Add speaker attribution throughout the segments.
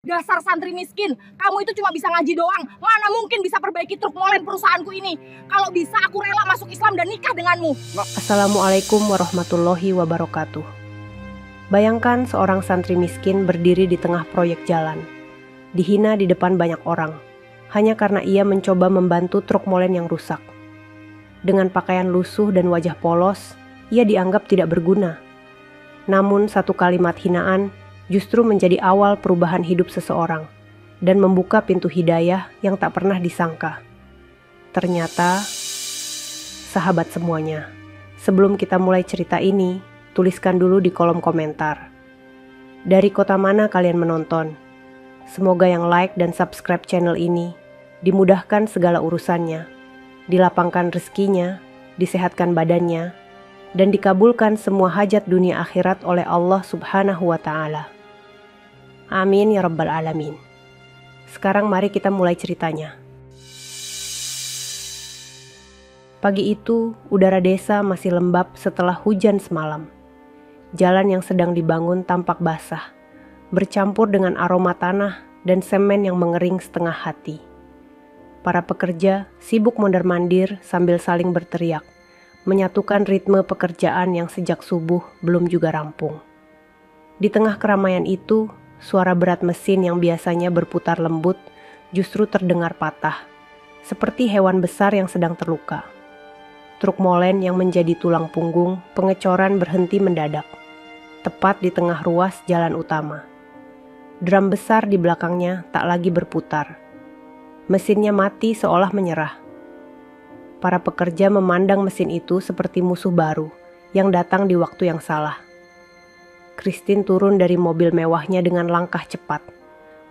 Speaker 1: Dasar santri miskin, kamu itu cuma bisa ngaji doang. Mana mungkin bisa perbaiki truk molen perusahaanku ini. Kalau bisa aku rela masuk Islam dan nikah denganmu.
Speaker 2: Assalamualaikum warahmatullahi wabarakatuh. Bayangkan seorang santri miskin berdiri di tengah proyek jalan. Dihina di depan banyak orang, hanya karena ia mencoba membantu truk molen yang rusak. Dengan pakaian lusuh dan wajah polos, ia dianggap tidak berguna. Namun satu kalimat hinaan justru menjadi awal perubahan hidup seseorang dan membuka pintu hidayah yang tak pernah disangka. Ternyata, sahabat semuanya, sebelum kita mulai cerita ini, tuliskan dulu di kolom komentar. Dari kota mana kalian menonton? Semoga yang like dan subscribe channel ini dimudahkan segala urusannya, dilapangkan rezekinya, disehatkan badannya, dan dikabulkan semua hajat dunia akhirat oleh Allah Subhanahu wa Ta'ala. Amin ya Rabbal Alamin. Sekarang mari kita mulai ceritanya. Pagi itu, udara desa masih lembab setelah hujan semalam. Jalan yang sedang dibangun tampak basah, bercampur dengan aroma tanah dan semen yang mengering setengah hati. Para pekerja sibuk mondar-mandir sambil saling berteriak, menyatukan ritme pekerjaan yang sejak subuh belum juga rampung. Di tengah keramaian itu, suara berat mesin yang biasanya berputar lembut justru terdengar patah, seperti hewan besar yang sedang terluka. Truk molen yang menjadi tulang punggung pengecoran berhenti mendadak, tepat di tengah ruas jalan utama. Drum besar di belakangnya tak lagi berputar. Mesinnya mati seolah menyerah. Para pekerja memandang mesin itu seperti musuh baru yang datang di waktu yang salah. Christine turun dari mobil mewahnya dengan langkah cepat.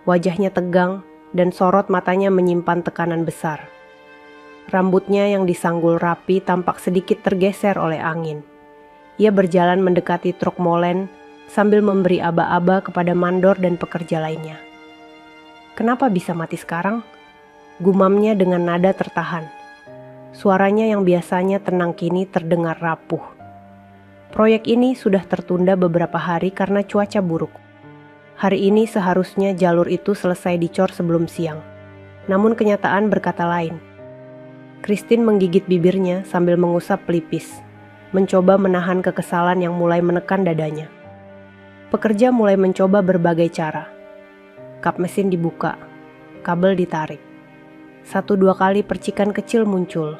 Speaker 2: Wajahnya tegang dan sorot matanya menyimpan tekanan besar. Rambutnya yang disanggul rapi tampak sedikit tergeser oleh angin. Ia berjalan mendekati truk molen sambil memberi aba-aba kepada mandor dan pekerja lainnya. "Kenapa bisa mati sekarang?" gumamnya dengan nada tertahan. Suaranya yang biasanya tenang kini terdengar rapuh. Proyek ini sudah tertunda beberapa hari karena cuaca buruk. Hari ini seharusnya jalur itu selesai dicor sebelum siang. Namun kenyataan berkata lain. Christine menggigit bibirnya sambil mengusap pelipis, mencoba menahan kekesalan yang mulai menekan dadanya. Pekerja mulai mencoba berbagai cara. Kap mesin dibuka, kabel ditarik. 1-2 kali percikan kecil muncul,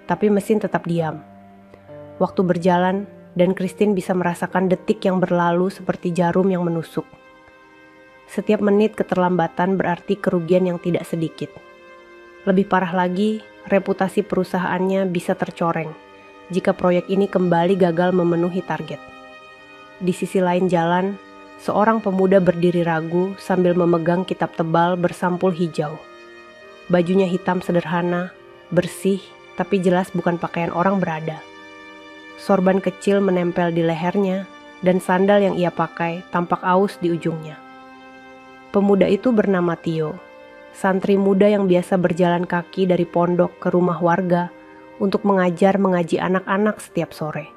Speaker 2: tapi mesin tetap diam. Waktu berjalan, dan Christine bisa merasakan detik yang berlalu seperti jarum yang menusuk. Setiap menit keterlambatan berarti kerugian yang tidak sedikit. Lebih parah lagi, reputasi perusahaannya bisa tercoreng jika proyek ini kembali gagal memenuhi target. Di sisi lain jalan, seorang pemuda berdiri ragu sambil memegang kitab tebal bersampul hijau. Bajunya hitam sederhana, bersih, tapi jelas bukan pakaian orang berada. Sorban kecil menempel di lehernya dan sandal yang ia pakai tampak aus di ujungnya. Pemuda itu bernama Tio, santri muda yang biasa berjalan kaki dari pondok ke rumah warga untuk mengaji anak-anak setiap sore.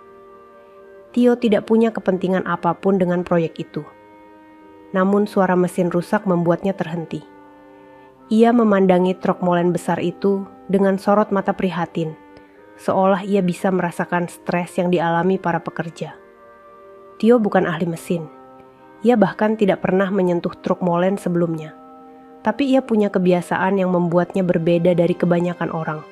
Speaker 2: Tio tidak punya kepentingan apapun dengan proyek itu. Namun suara mesin rusak membuatnya terhenti. Ia memandangi truk molen besar itu dengan sorot mata prihatin, seolah ia bisa merasakan stres yang dialami para pekerja. Tio bukan ahli mesin. Ia bahkan tidak pernah menyentuh truk molen sebelumnya. Tapi ia punya kebiasaan yang membuatnya berbeda dari kebanyakan orang.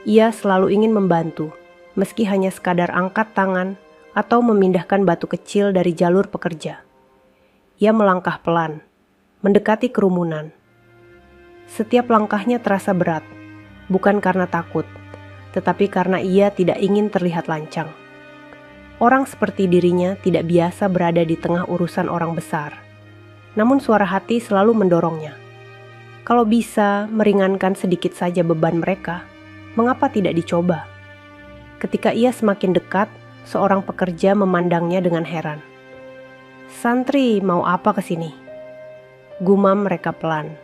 Speaker 2: Ia selalu ingin membantu, meski hanya sekadar angkat tangan atau memindahkan batu kecil dari jalur pekerja. Ia melangkah pelan, mendekati kerumunan. Setiap langkahnya terasa berat, bukan karena takut, tetapi karena ia tidak ingin terlihat lancang. Orang seperti dirinya tidak biasa berada di tengah urusan orang besar. Namun suara hati selalu mendorongnya. Kalau bisa meringankan sedikit saja beban mereka, mengapa tidak dicoba? Ketika ia semakin dekat, seorang pekerja memandangnya dengan heran. "Santri, mau apa kesini?" gumam mereka pelan.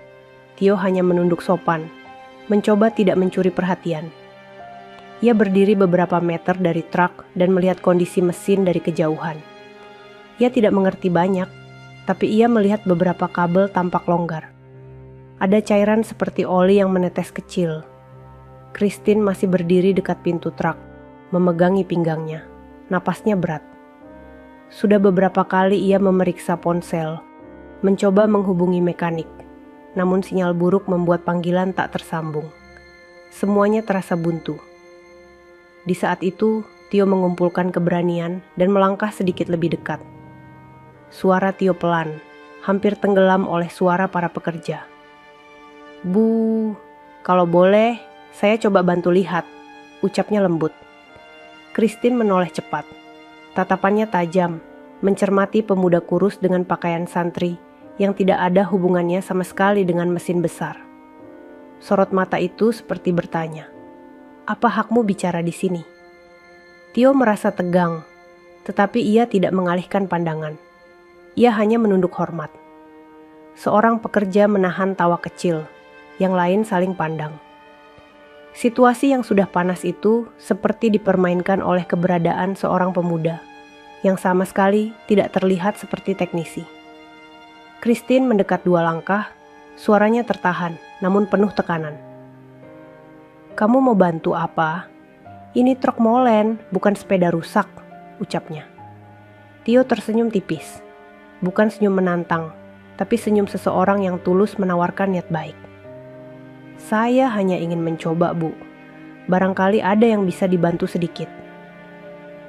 Speaker 2: Tio hanya menunduk sopan, mencoba tidak mencuri perhatian. Ia berdiri beberapa meter dari truk dan melihat kondisi mesin dari kejauhan. Ia tidak mengerti banyak, tapi ia melihat beberapa kabel tampak longgar. Ada cairan seperti oli yang menetes kecil. Christine masih berdiri dekat pintu truk, memegangi pinggangnya. Napasnya berat. Sudah beberapa kali ia memeriksa ponsel, mencoba menghubungi mekanik, namun sinyal buruk membuat panggilan tak tersambung. Semuanya terasa buntu. Di saat itu, Tio mengumpulkan keberanian dan melangkah sedikit lebih dekat. Suara Tio pelan, hampir tenggelam oleh suara para pekerja. "Bu, kalau boleh, saya coba bantu lihat," ucapnya lembut. Christine menoleh cepat. Tatapannya tajam, mencermati pemuda kurus dengan pakaian santri yang tidak ada hubungannya sama sekali dengan mesin besar. Sorot mata itu seperti bertanya, "Apa hakmu bicara di sini?" Tio merasa tegang, tetapi ia tidak mengalihkan pandangan. Ia hanya menunduk hormat. Seorang pekerja menahan tawa kecil, yang lain saling pandang. Situasi yang sudah panas itu seperti dipermainkan oleh keberadaan seorang pemuda yang sama sekali tidak terlihat seperti teknisi. Christine mendekat 2 langkah, suaranya tertahan namun penuh tekanan. "Kamu mau bantu apa? Ini truk molen, bukan sepeda rusak," ucapnya. Tio tersenyum tipis, bukan senyum menantang, tapi senyum seseorang yang tulus menawarkan niat baik. "Saya hanya ingin mencoba, Bu. Barangkali ada yang bisa dibantu sedikit."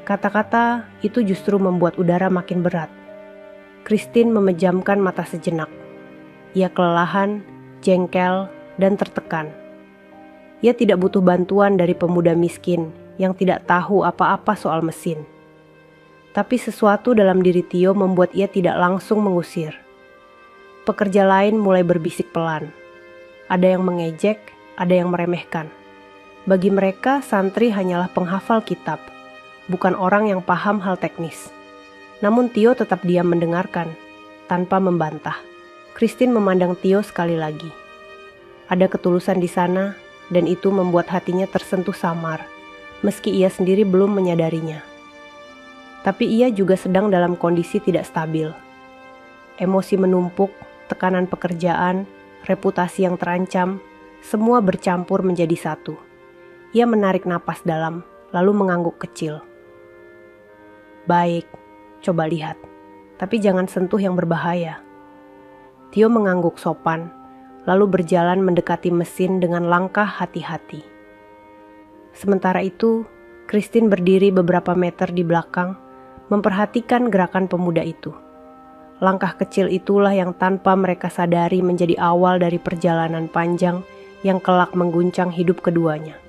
Speaker 2: Kata-kata itu justru membuat udara makin berat. Christine memejamkan mata sejenak. Ia kelelahan, jengkel, dan tertekan. Ia tidak butuh bantuan dari pemuda miskin yang tidak tahu apa-apa soal mesin. Tapi sesuatu dalam diri Tio membuat ia tidak langsung mengusir. Pekerja lain mulai berbisik pelan. Ada yang mengejek, ada yang meremehkan. Bagi mereka, santri hanyalah penghafal kitab, bukan orang yang paham hal teknis. Namun Tio tetap diam mendengarkan, tanpa membantah. Christine memandang Tio sekali lagi. Ada ketulusan di sana, dan itu membuat hatinya tersentuh samar, meski ia sendiri belum menyadarinya. Tapi ia juga sedang dalam kondisi tidak stabil. Emosi menumpuk, tekanan pekerjaan, reputasi yang terancam, semua bercampur menjadi satu. Ia menarik napas dalam, lalu mengangguk kecil. "Baik, coba lihat, tapi jangan sentuh yang berbahaya." Tio mengangguk sopan, lalu berjalan mendekati mesin dengan langkah hati-hati. Sementara itu, Christine berdiri beberapa meter di belakang, memperhatikan gerakan pemuda itu. Langkah kecil itulah yang tanpa mereka sadari menjadi awal dari perjalanan panjang yang kelak mengguncang hidup keduanya.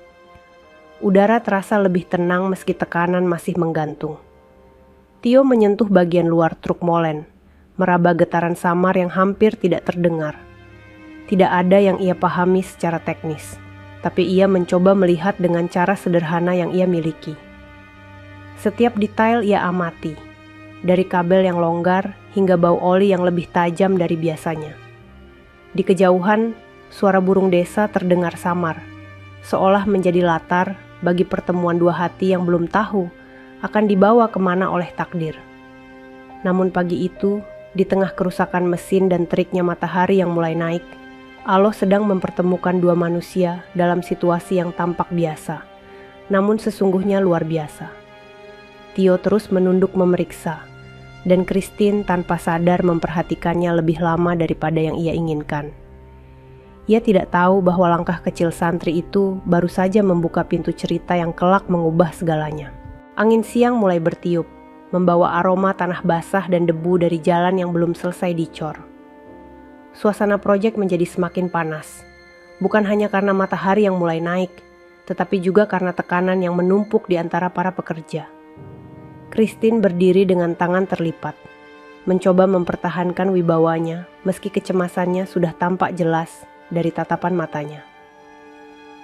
Speaker 2: Udara terasa lebih tenang meski tekanan masih menggantung. Tio menyentuh bagian luar truk molen, meraba getaran samar yang hampir tidak terdengar. Tidak ada yang ia pahami secara teknis, tapi ia mencoba melihat dengan cara sederhana yang ia miliki. Setiap detail ia amati, dari kabel yang longgar hingga bau oli yang lebih tajam dari biasanya. Di kejauhan, suara burung desa terdengar samar, seolah menjadi latar bagi pertemuan dua hati yang belum tahu akan dibawa kemana oleh takdir. Namun pagi itu, di tengah kerusakan mesin dan teriknya matahari yang mulai naik, Allah sedang mempertemukan dua manusia dalam situasi yang tampak biasa, namun sesungguhnya luar biasa. Tio terus menunduk memeriksa, dan Christine tanpa sadar memperhatikannya lebih lama daripada yang ia inginkan. Ia tidak tahu bahwa langkah kecil santri itu baru saja membuka pintu cerita yang kelak mengubah segalanya. Angin siang mulai bertiup, membawa aroma tanah basah dan debu dari jalan yang belum selesai dicor. Suasana proyek menjadi semakin panas, bukan hanya karena matahari yang mulai naik, tetapi juga karena tekanan yang menumpuk di antara para pekerja. Christine berdiri dengan tangan terlipat, mencoba mempertahankan wibawanya meski kecemasannya sudah tampak jelas dari tatapan matanya.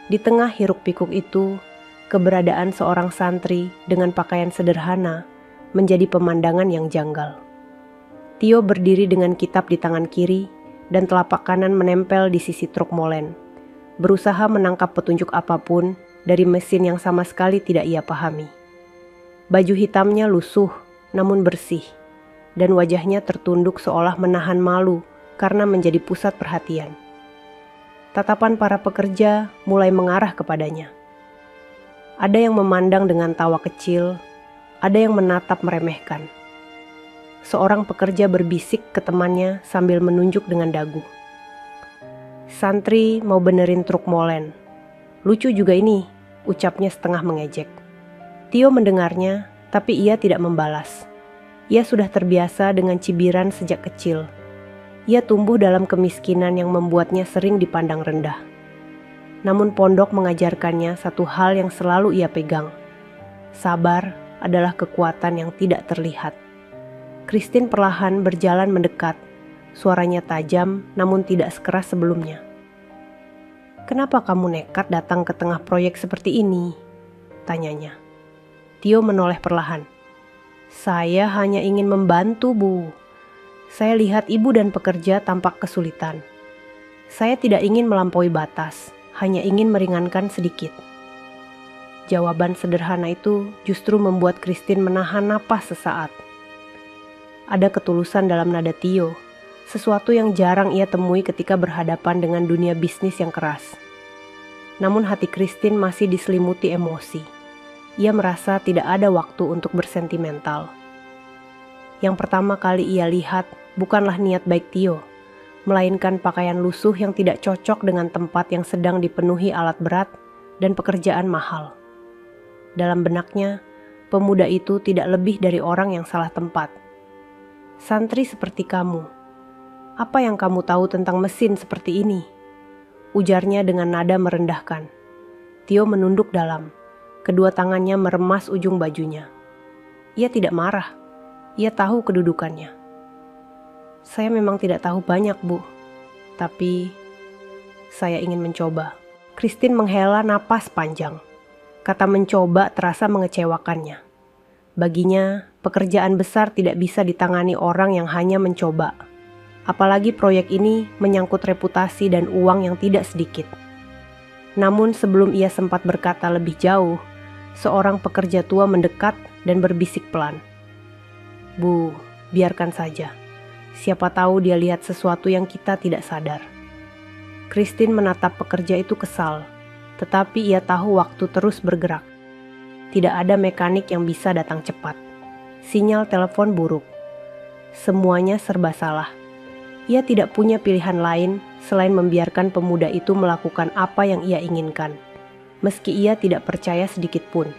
Speaker 2: Di tengah hiruk-pikuk itu, keberadaan seorang santri dengan pakaian sederhana menjadi pemandangan yang janggal. Tio berdiri dengan kitab di tangan kiri dan telapak kanan menempel di sisi truk molen, berusaha menangkap petunjuk apapun dari mesin yang sama sekali tidak ia pahami. Baju hitamnya lusuh namun bersih, dan wajahnya tertunduk seolah menahan malu karena menjadi pusat perhatian. Tatapan para pekerja mulai mengarah kepadanya. Ada yang memandang dengan tawa kecil, ada yang menatap meremehkan. Seorang pekerja berbisik ke temannya sambil menunjuk dengan dagu. "Santri mau benerin truk molen. Lucu juga ini," ucapnya setengah mengejek. Tio mendengarnya, tapi ia tidak membalas. Ia sudah terbiasa dengan cibiran sejak kecil. Ia tumbuh dalam kemiskinan yang membuatnya sering dipandang rendah. Namun pondok mengajarkannya satu hal yang selalu ia pegang. Sabar adalah kekuatan yang tidak terlihat. Christine perlahan berjalan mendekat. Suaranya tajam namun tidak sekeras sebelumnya. "Kenapa kamu nekat datang ke tengah proyek seperti ini?" tanyanya. Tio menoleh perlahan. "Saya hanya ingin membantu, Bu. Saya lihat ibu dan pekerja tampak kesulitan. Saya tidak ingin melampaui batas, hanya ingin meringankan sedikit." Jawaban sederhana itu justru membuat Christine menahan napas sesaat. Ada ketulusan dalam nada Tio, sesuatu yang jarang ia temui ketika berhadapan dengan dunia bisnis yang keras. Namun hati Christine masih diselimuti emosi. Ia merasa tidak ada waktu untuk bersentimental. Yang pertama kali ia lihat bukanlah niat baik Tio, melainkan pakaian lusuh yang tidak cocok dengan tempat yang sedang dipenuhi alat berat dan pekerjaan mahal. Dalam benaknya, pemuda itu tidak lebih dari orang yang salah tempat. "Santri seperti kamu, apa yang kamu tahu tentang mesin seperti ini?" ujarnya dengan nada merendahkan. Tio menunduk dalam, kedua tangannya meremas ujung bajunya. Ia tidak marah, ia tahu kedudukannya. "Saya memang tidak tahu banyak, Bu, tapi saya ingin mencoba." Christine menghela napas panjang. Kata mencoba terasa mengecewakannya. Baginya, pekerjaan besar tidak bisa ditangani orang yang hanya mencoba. Apalagi proyek ini menyangkut reputasi dan uang yang tidak sedikit. Namun sebelum ia sempat berkata lebih jauh, seorang pekerja tua mendekat dan berbisik pelan. "Bu, biarkan saja. Siapa tahu dia lihat sesuatu yang kita tidak sadar." Christine menatap pekerja itu kesal, tetapi ia tahu waktu terus bergerak. Tidak ada mekanik yang bisa datang cepat. Sinyal telepon buruk. Semuanya serba salah. Ia tidak punya pilihan lain selain membiarkan pemuda itu melakukan apa yang ia inginkan, meski ia tidak percaya sedikit pun.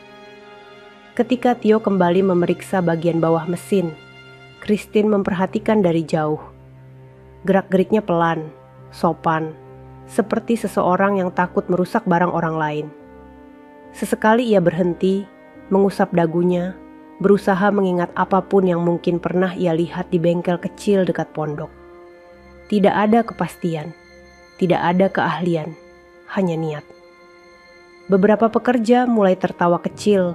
Speaker 2: Ketika Tio kembali memeriksa bagian bawah mesin, Christine memperhatikan dari jauh. Gerak-geriknya pelan, sopan, seperti seseorang yang takut merusak barang orang lain. Sesekali ia berhenti, mengusap dagunya, berusaha mengingat apapun yang mungkin pernah ia lihat di bengkel kecil dekat pondok. Tidak ada kepastian, tidak ada keahlian, hanya niat. Beberapa pekerja mulai tertawa kecil,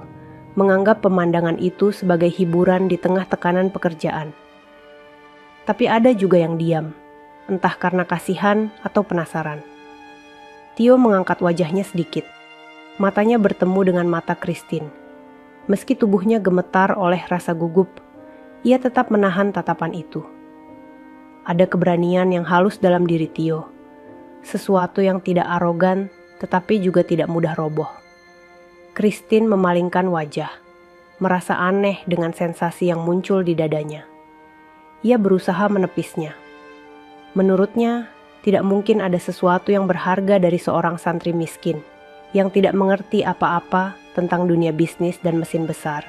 Speaker 2: menganggap pemandangan itu sebagai hiburan di tengah tekanan pekerjaan. Tapi ada juga yang diam, entah karena kasihan atau penasaran. Tio mengangkat wajahnya sedikit. Matanya bertemu dengan mata Christine. Meski tubuhnya gemetar oleh rasa gugup, ia tetap menahan tatapan itu. Ada keberanian yang halus dalam diri Tio. Sesuatu yang tidak arogan, tetapi juga tidak mudah roboh. Christine memalingkan wajah, merasa aneh dengan sensasi yang muncul di dadanya. Ia berusaha menepisnya. Menurutnya, tidak mungkin ada sesuatu yang berharga dari seorang santri miskin yang tidak mengerti apa-apa tentang dunia bisnis dan mesin besar.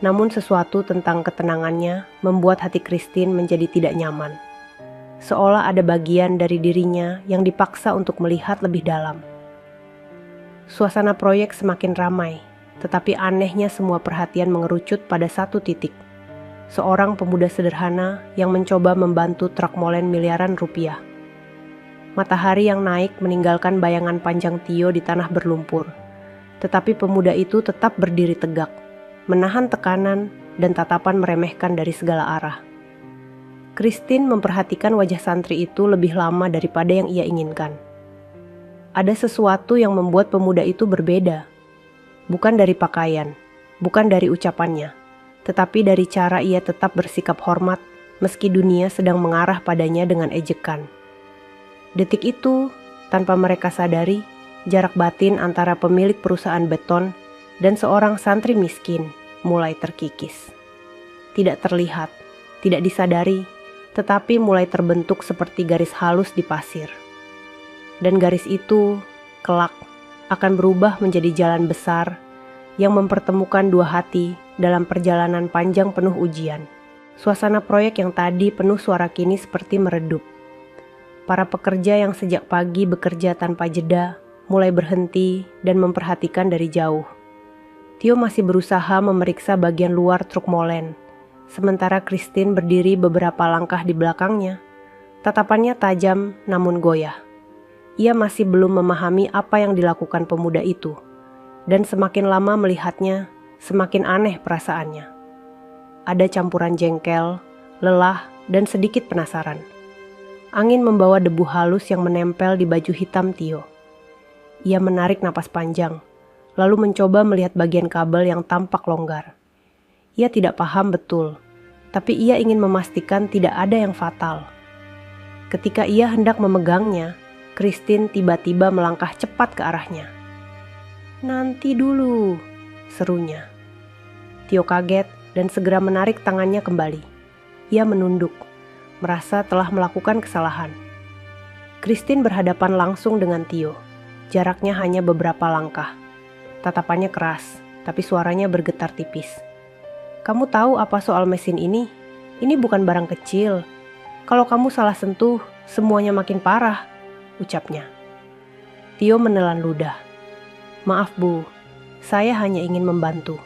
Speaker 2: Namun sesuatu tentang ketenangannya membuat hati Christine menjadi tidak nyaman. Seolah ada bagian dari dirinya yang dipaksa untuk melihat lebih dalam. Suasana proyek semakin ramai, tetapi anehnya semua perhatian mengerucut pada satu titik. Seorang pemuda sederhana yang mencoba membantu truk molen miliaran rupiah. Matahari yang naik meninggalkan bayangan panjang Tio di tanah berlumpur. Tetapi pemuda itu tetap berdiri tegak, menahan tekanan dan tatapan meremehkan dari segala arah. Christine memperhatikan wajah santri itu lebih lama daripada yang ia inginkan. Ada sesuatu yang membuat pemuda itu berbeda. Bukan dari pakaian, bukan dari ucapannya, tetapi dari cara ia tetap bersikap hormat meski dunia sedang mengarah padanya dengan ejekan. Detik itu, tanpa mereka sadari, jarak batin antara pemilik perusahaan beton dan seorang santri miskin mulai terkikis. Tidak terlihat, tidak disadari, tetapi mulai terbentuk seperti garis halus di pasir. Dan garis itu, kelak, akan berubah menjadi jalan besar yang mempertemukan dua hati dalam perjalanan panjang penuh ujian. Suasana proyek yang tadi penuh suara kini seperti meredup. Para pekerja yang sejak pagi bekerja tanpa jeda mulai berhenti dan memperhatikan dari jauh. Tio masih berusaha memeriksa bagian luar truk molen, sementara Christine berdiri beberapa langkah di belakangnya. Tatapannya tajam namun goyah. Ia masih belum memahami apa yang dilakukan pemuda itu, dan semakin lama melihatnya, semakin aneh perasaannya. Ada campuran jengkel, lelah, dan sedikit penasaran. Angin membawa debu halus yang menempel di baju hitam Tio. Ia menarik napas panjang, lalu mencoba melihat bagian kabel yang tampak longgar. Ia tidak paham betul, tapi ia ingin memastikan tidak ada yang fatal. Ketika ia hendak memegangnya, Christine tiba-tiba melangkah cepat ke arahnya. "Nanti dulu," serunya. Tio kaget dan segera menarik tangannya kembali. Ia menunduk, merasa telah melakukan kesalahan. Christine berhadapan langsung dengan Tio. Jaraknya hanya beberapa langkah. Tatapannya keras, tapi suaranya bergetar tipis. "Kamu tahu apa soal mesin ini? Ini bukan barang kecil. Kalau kamu salah sentuh, semuanya makin parah," ucapnya. Tio menelan ludah. "Maaf Bu, saya hanya ingin membantu.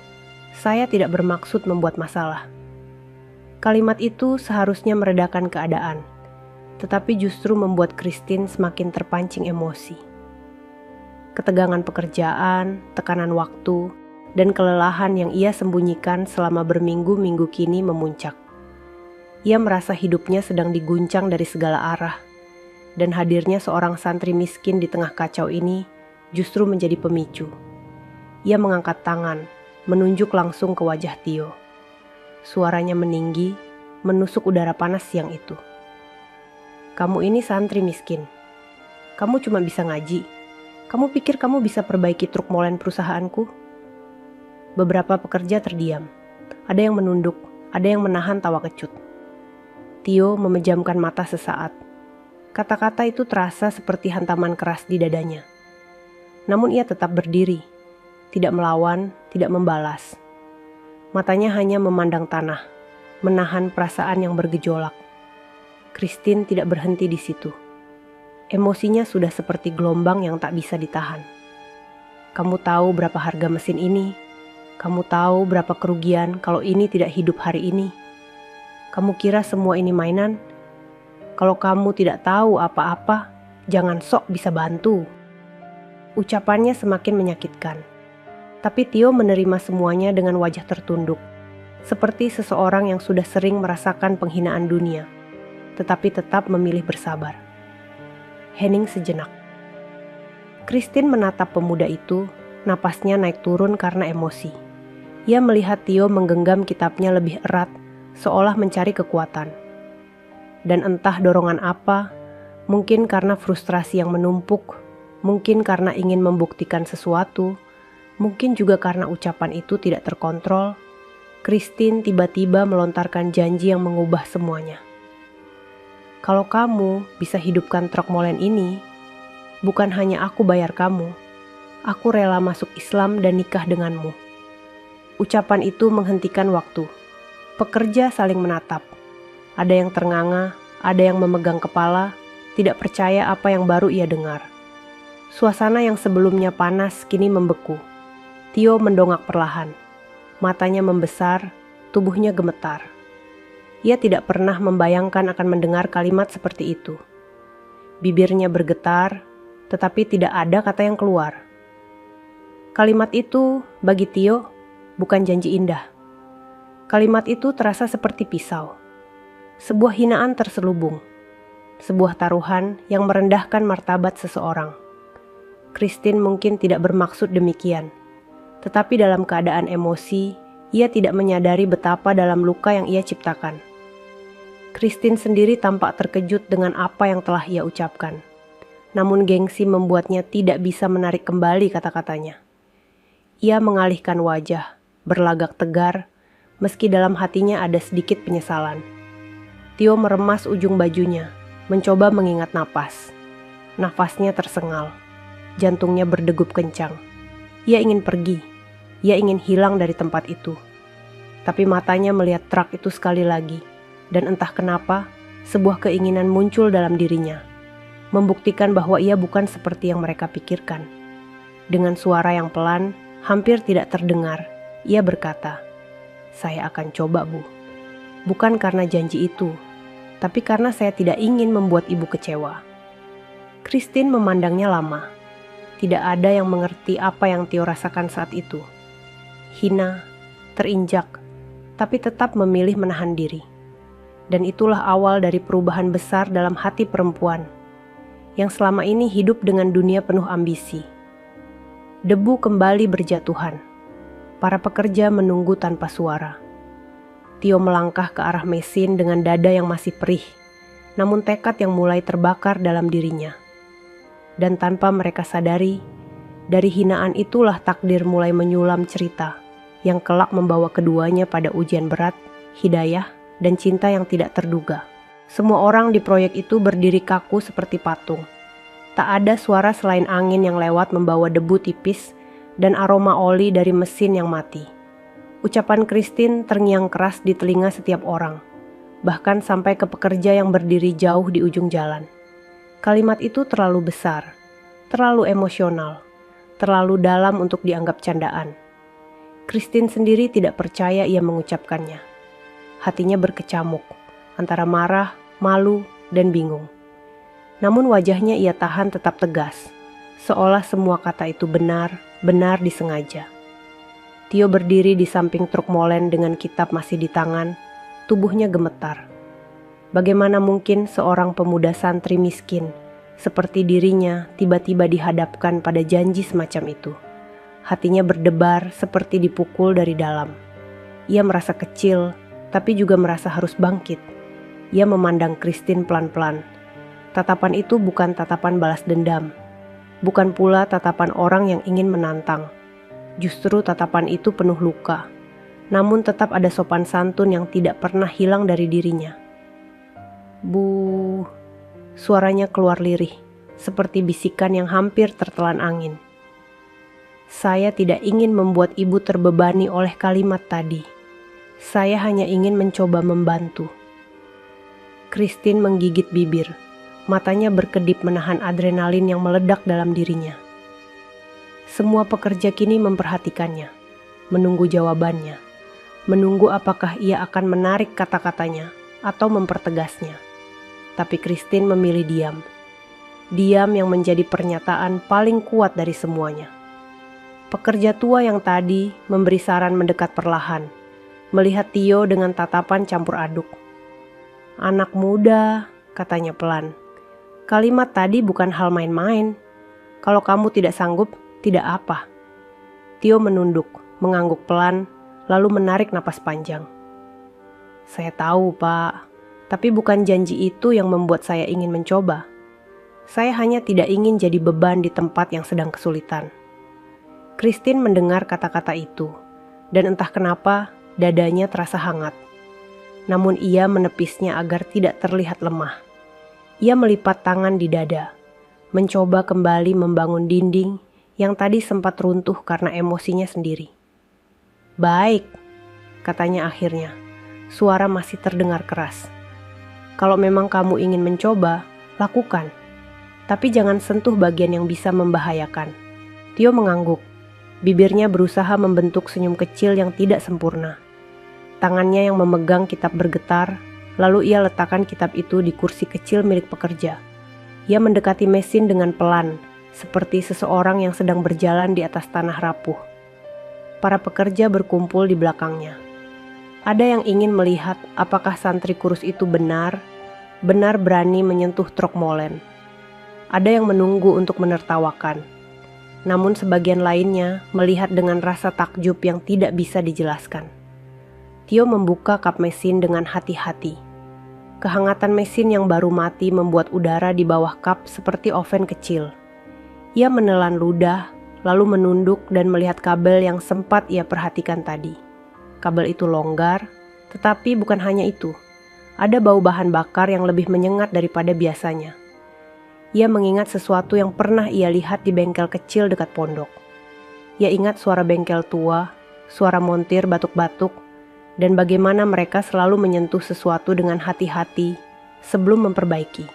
Speaker 2: Saya tidak bermaksud membuat masalah." Kalimat itu seharusnya meredakan keadaan, tetapi justru membuat Christine semakin terpancing emosi. Ketegangan pekerjaan, tekanan waktu, dan kelelahan yang ia sembunyikan selama berminggu-minggu kini memuncak. Ia merasa hidupnya sedang diguncang dari segala arah, dan hadirnya seorang santri miskin di tengah kacau ini justru menjadi pemicu. Ia mengangkat tangan, menunjuk langsung ke wajah Tio. Suaranya meninggi, menusuk udara panas siang itu. "Kamu ini santri miskin. Kamu cuma bisa ngaji. Kamu pikir kamu bisa perbaiki truk molen perusahaanku?" Beberapa pekerja terdiam. Ada yang menunduk, ada yang menahan tawa kecut. Tio memejamkan mata sesaat. Kata-kata itu terasa seperti hantaman keras di dadanya. Namun ia tetap berdiri, tidak melawan, tidak membalas. Matanya hanya memandang tanah, menahan perasaan yang bergejolak. Christine tidak berhenti di situ. Emosinya sudah seperti gelombang yang tak bisa ditahan. "Kamu tahu berapa harga mesin ini? Kamu tahu berapa kerugian kalau ini tidak hidup hari ini? Kamu kira semua ini mainan? Kalau kamu tidak tahu apa-apa, jangan sok bisa bantu." Ucapannya semakin menyakitkan. Tapi Tio menerima semuanya dengan wajah tertunduk, seperti seseorang yang sudah sering merasakan penghinaan dunia, tetapi tetap memilih bersabar. Hening sejenak. Christine menatap pemuda itu, napasnya naik turun karena emosi. Ia melihat Tio menggenggam kitabnya lebih erat, seolah mencari kekuatan. Dan entah dorongan apa, mungkin karena frustrasi yang menumpuk, mungkin karena ingin membuktikan sesuatu, mungkin juga karena ucapan itu tidak terkontrol, Christine tiba-tiba melontarkan janji yang mengubah semuanya. "Kalau kamu bisa hidupkan truk molen ini, bukan hanya aku bayar kamu, aku rela masuk Islam dan nikah denganmu." Ucapan itu menghentikan waktu. Pekerja saling menatap. Ada yang ternganga, ada yang memegang kepala, tidak percaya apa yang baru ia dengar. Suasana yang sebelumnya panas kini membeku. Tio mendongak perlahan. Matanya membesar, tubuhnya gemetar. Ia tidak pernah membayangkan akan mendengar kalimat seperti itu. Bibirnya bergetar, tetapi tidak ada kata yang keluar. Kalimat itu bagi Tio bukan janji indah. Kalimat itu terasa seperti pisau. Sebuah hinaan terselubung. Sebuah taruhan yang merendahkan martabat seseorang. Christine mungkin tidak bermaksud demikian. Tetapi dalam keadaan emosi, Ia tidak menyadari betapa dalam luka yang ia ciptakan. Christine sendiri tampak terkejut dengan apa yang telah ia ucapkan. Namun gengsi membuatnya tidak bisa menarik kembali kata-katanya. Ia mengalihkan wajah, berlagak tegar, meski dalam hatinya ada sedikit penyesalan. Tio meremas ujung bajunya, mencoba mengingat napas. Nafasnya tersengal, jantungnya berdegup kencang. Ia ingin pergi, ia ingin hilang dari tempat itu. Tapi matanya melihat truk itu sekali lagi, dan entah kenapa, sebuah keinginan muncul dalam dirinya, membuktikan bahwa ia bukan seperti yang mereka pikirkan. Dengan suara yang pelan, hampir tidak terdengar, ia berkata, "Saya akan coba, Bu. Bukan karena janji itu, tapi karena saya tidak ingin membuat Ibu kecewa." Christine memandangnya lama. Tidak ada yang mengerti apa yang Tio rasakan saat itu. Hina, terinjak, tapi tetap memilih menahan diri. Dan itulah awal dari perubahan besar dalam hati perempuan yang selama ini hidup dengan dunia penuh ambisi. Debu kembali berjatuhan. Para pekerja menunggu tanpa suara. Tio melangkah ke arah mesin dengan dada yang masih perih, namun tekad yang mulai terbakar dalam dirinya. Dan tanpa mereka sadari, dari hinaan itulah takdir mulai menyulam cerita yang kelak membawa keduanya pada ujian berat, hidayah, dan cinta yang tidak terduga. Semua orang di proyek itu berdiri kaku seperti patung. Tak ada suara selain angin yang lewat membawa debu tipis dan aroma oli dari mesin yang mati. Ucapan Christine terngiang keras di telinga setiap orang, bahkan sampai ke pekerja yang berdiri jauh di ujung jalan. Kalimat itu terlalu besar, terlalu emosional, terlalu dalam untuk dianggap candaan. Christine sendiri tidak percaya ia mengucapkannya. Hatinya berkecamuk, antara marah, malu, dan bingung. Namun wajahnya ia tahan tetap tegas, seolah semua kata itu benar disengaja. Tio berdiri di samping truk molen dengan kitab masih di tangan, tubuhnya gemetar. Bagaimana mungkin seorang pemuda santri miskin seperti dirinya tiba-tiba dihadapkan pada janji semacam itu? Hatinya berdebar seperti dipukul dari dalam. Ia merasa kecil, tapi juga merasa harus bangkit. Ia memandang Christine pelan-pelan. Tatapan itu bukan tatapan balas dendam. Bukan pula tatapan orang yang ingin menantang. Justru tatapan itu penuh luka. Namun tetap ada sopan santun yang tidak pernah hilang dari dirinya. "Bu," suaranya keluar lirih, seperti bisikan yang hampir tertelan angin. "Saya tidak ingin membuat Ibu terbebani oleh kalimat tadi. Saya hanya ingin mencoba membantu." Christine menggigit bibir. Matanya berkedip menahan adrenalin yang meledak dalam dirinya. Semua pekerja kini memperhatikannya, menunggu jawabannya, menunggu apakah ia akan menarik kata-katanya atau mempertegasnya. Tapi Christine memilih diam. Diam yang menjadi pernyataan paling kuat dari semuanya. Pekerja tua yang tadi memberi saran mendekat perlahan, melihat Tio dengan tatapan campur aduk. "Anak muda," katanya pelan. "Kalimat tadi bukan hal main-main. Kalau kamu tidak sanggup, tidak apa." Tio menunduk, mengangguk pelan, lalu menarik napas panjang. "Saya tahu, Pak, tapi bukan janji itu yang membuat saya ingin mencoba. Saya hanya tidak ingin jadi beban di tempat yang sedang kesulitan." Christine mendengar kata-kata itu, dan entah kenapa dadanya terasa hangat. Namun ia menepisnya agar tidak terlihat lemah. Ia melipat tangan di dada, mencoba kembali membangun dinding yang tadi sempat runtuh karena emosinya sendiri. "Baik," katanya akhirnya, suara masih terdengar keras. "Kalau memang kamu ingin mencoba, lakukan. Tapi jangan sentuh bagian yang bisa membahayakan." Tio mengangguk. Bibirnya berusaha membentuk senyum kecil yang tidak sempurna. Tangannya yang memegang kitab bergetar, lalu ia letakkan kitab itu di kursi kecil milik pekerja. Ia mendekati mesin dengan pelan, seperti seseorang yang sedang berjalan di atas tanah rapuh. Para pekerja berkumpul di belakangnya. Ada yang ingin melihat apakah santri kurus itu benar berani menyentuh truk molen. Ada yang menunggu untuk menertawakan. Namun sebagian lainnya melihat dengan rasa takjub yang tidak bisa dijelaskan. Tio membuka kap mesin dengan hati-hati. Kehangatan mesin yang baru mati membuat udara di bawah kap seperti oven kecil. Ia menelan ludah, lalu menunduk dan melihat kabel yang sempat ia perhatikan tadi. Kabel itu longgar, tetapi bukan hanya itu. Ada bau bahan bakar yang lebih menyengat daripada biasanya. Ia mengingat sesuatu yang pernah ia lihat di bengkel kecil dekat pondok. Ia ingat suara bengkel tua, suara montir batuk-batuk, dan bagaimana mereka selalu menyentuh sesuatu dengan hati-hati sebelum memperbaiki.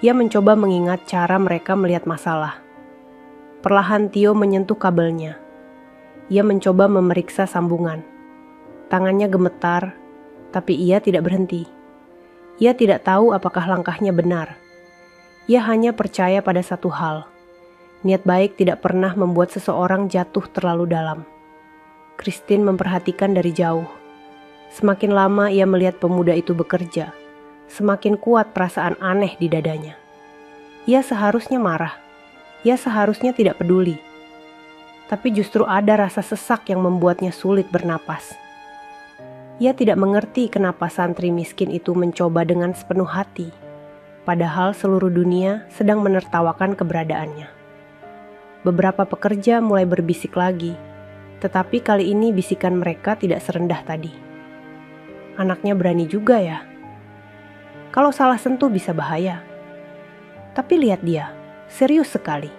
Speaker 2: Ia mencoba mengingat cara mereka melihat masalah. Perlahan Tio menyentuh kabelnya. Ia mencoba memeriksa sambungan. Tangannya gemetar, tapi ia tidak berhenti. Ia tidak tahu apakah langkahnya benar. Ia hanya percaya pada satu hal. Niat baik tidak pernah membuat seseorang jatuh terlalu dalam. Christine memperhatikan dari jauh. Semakin lama ia melihat pemuda itu bekerja, semakin kuat perasaan aneh di dadanya. Ia seharusnya marah. Ia seharusnya tidak peduli. Tapi justru ada rasa sesak yang membuatnya sulit bernapas. Ia tidak mengerti kenapa santri miskin itu mencoba dengan sepenuh hati. Padahal seluruh dunia sedang menertawakan keberadaannya. Beberapa pekerja mulai berbisik lagi, tetapi kali ini bisikan mereka tidak serendah tadi. Anaknya berani juga ya. Kalau salah sentuh bisa bahaya. Tapi lihat dia, serius sekali.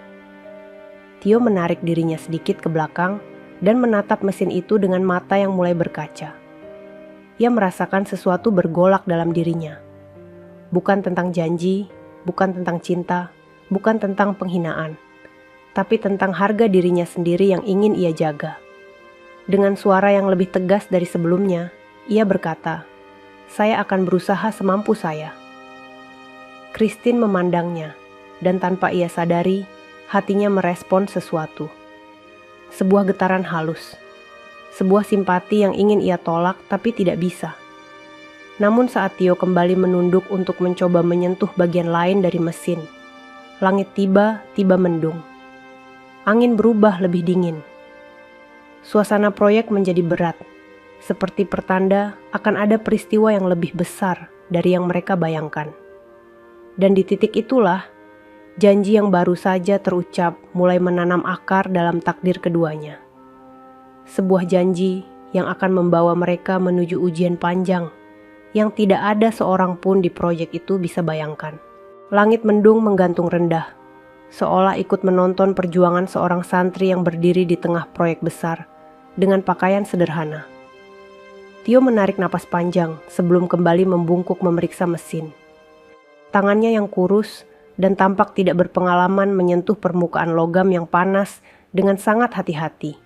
Speaker 2: Tio menarik dirinya sedikit ke belakang dan menatap mesin itu dengan mata yang mulai berkaca. Ia merasakan sesuatu bergolak dalam dirinya. Bukan tentang janji, bukan tentang cinta, bukan tentang penghinaan, tapi tentang harga dirinya sendiri yang ingin ia jaga. Dengan suara yang lebih tegas dari sebelumnya, ia berkata, "Saya akan berusaha semampu saya." Christine memandangnya, dan tanpa ia sadari, hatinya merespon sesuatu. Sebuah getaran halus, sebuah simpati yang ingin ia tolak tapi tidak bisa. Namun saat Tio kembali menunduk untuk mencoba menyentuh bagian lain dari mesin, langit tiba-tiba mendung. Angin berubah lebih dingin. Suasana proyek menjadi berat, seperti pertanda akan ada peristiwa yang lebih besar dari yang mereka bayangkan. Dan di titik itulah, janji yang baru saja terucap mulai menanam akar dalam takdir keduanya. Sebuah janji yang akan membawa mereka menuju ujian panjang yang tidak ada seorang pun di proyek itu bisa bayangkan. Langit mendung menggantung rendah, seolah ikut menonton perjuangan seorang santri yang berdiri di tengah proyek besar dengan pakaian sederhana. Tio menarik napas panjang sebelum kembali membungkuk memeriksa mesin. Tangannya yang kurus dan tampak tidak berpengalaman menyentuh permukaan logam yang panas dengan sangat hati-hati.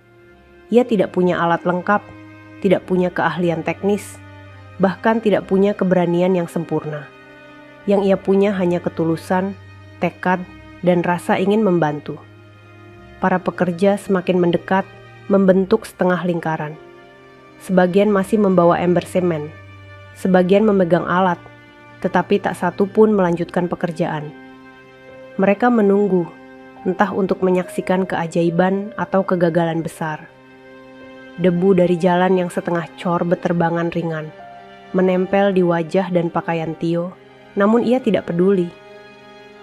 Speaker 2: Ia tidak punya alat lengkap, tidak punya keahlian teknis, bahkan tidak punya keberanian yang sempurna. Yang ia punya hanya ketulusan, tekad, dan rasa ingin membantu. Para pekerja semakin mendekat, membentuk setengah lingkaran. Sebagian masih membawa ember semen, sebagian memegang alat, tetapi tak satu pun melanjutkan pekerjaan. Mereka menunggu, entah untuk menyaksikan keajaiban atau kegagalan besar. Debu dari jalan yang setengah cor beterbangan ringan, menempel di wajah dan pakaian Tio, namun ia tidak peduli.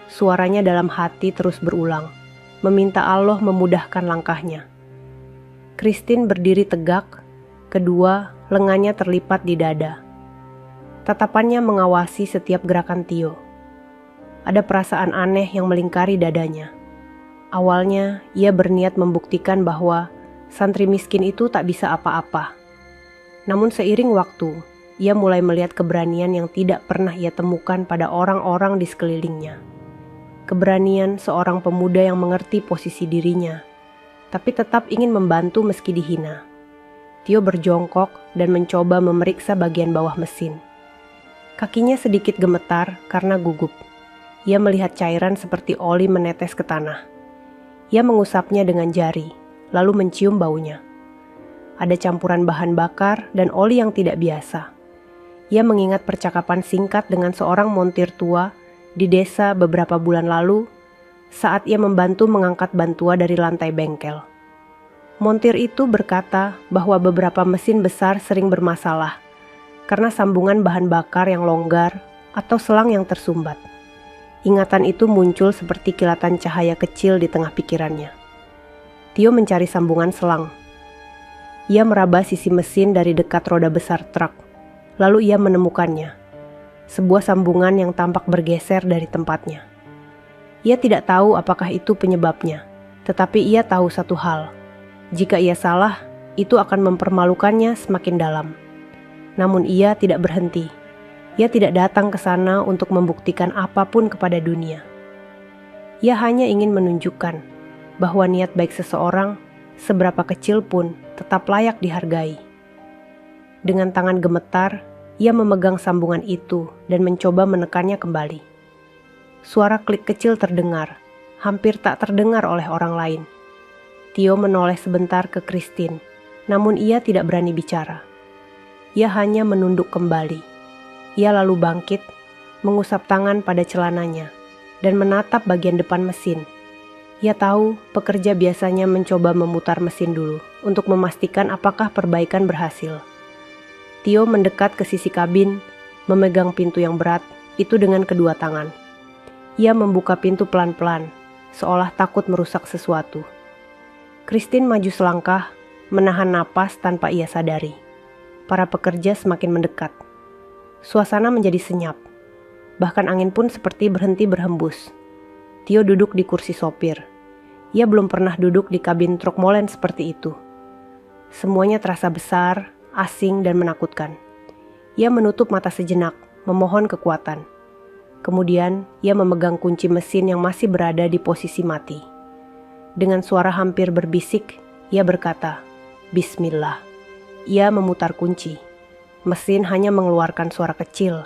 Speaker 2: Suaranya dalam hati terus berulang, meminta Allah memudahkan langkahnya. Christine berdiri tegak, kedua lengannya terlipat di dada. Tatapannya mengawasi setiap gerakan Tio. Ada perasaan aneh yang melingkari dadanya. Awalnya ia berniat membuktikan bahwa santri miskin itu tak bisa apa-apa. Namun seiring waktu, ia mulai melihat keberanian yang tidak pernah ia temukan pada orang-orang di sekelilingnya. Keberanian seorang pemuda yang mengerti posisi dirinya, tapi tetap ingin membantu meski dihina. Tio berjongkok dan mencoba memeriksa bagian bawah mesin. Kakinya sedikit gemetar karena gugup. Ia melihat cairan seperti oli menetes ke tanah. Ia mengusapnya dengan jari, lalu mencium baunya. Ada campuran bahan bakar dan oli yang tidak biasa. Ia mengingat percakapan singkat dengan seorang montir tua di desa beberapa bulan lalu saat ia membantu mengangkat bantua dari lantai bengkel. Montir itu berkata bahwa beberapa mesin besar sering bermasalah karena sambungan bahan bakar yang longgar atau selang yang tersumbat. Ingatan itu muncul seperti kilatan cahaya kecil di tengah pikirannya. Tio mencari sambungan selang. Ia meraba sisi mesin dari dekat roda besar truk. Lalu ia menemukannya. Sebuah sambungan yang tampak bergeser dari tempatnya. Ia tidak tahu apakah itu penyebabnya, tetapi ia tahu satu hal. Jika ia salah, itu akan mempermalukannya semakin dalam. Namun ia tidak berhenti. Ia tidak datang ke sana untuk membuktikan apapun kepada dunia. Ia hanya ingin menunjukkan bahwa niat baik seseorang, seberapa kecil pun, tetap layak dihargai. Dengan tangan gemetar, ia memegang sambungan itu dan mencoba menekannya kembali. Suara klik kecil terdengar, hampir tak terdengar oleh orang lain. Tio menoleh sebentar ke Christine, namun ia tidak berani bicara. Ia hanya menunduk kembali. Ia lalu bangkit, mengusap tangan pada celananya, dan menatap bagian depan mesin. Ia tahu pekerja biasanya mencoba memutar mesin dulu untuk memastikan apakah perbaikan berhasil. Tio mendekat ke sisi kabin, memegang pintu yang berat itu dengan kedua tangan. Ia membuka pintu pelan-pelan, seolah takut merusak sesuatu. Christine maju selangkah, menahan napas tanpa ia sadari. Para pekerja semakin mendekat. Suasana menjadi senyap. Bahkan angin pun seperti berhenti berhembus. Tio duduk di kursi sopir. Ia belum pernah duduk di kabin truk molen seperti itu. Semuanya terasa besar, asing, dan menakutkan. Ia menutup mata sejenak, memohon kekuatan. Kemudian, ia memegang kunci mesin yang masih berada di posisi mati. Dengan suara hampir berbisik, ia berkata, "Bismillah." Ia memutar kunci. Mesin hanya mengeluarkan suara kecil.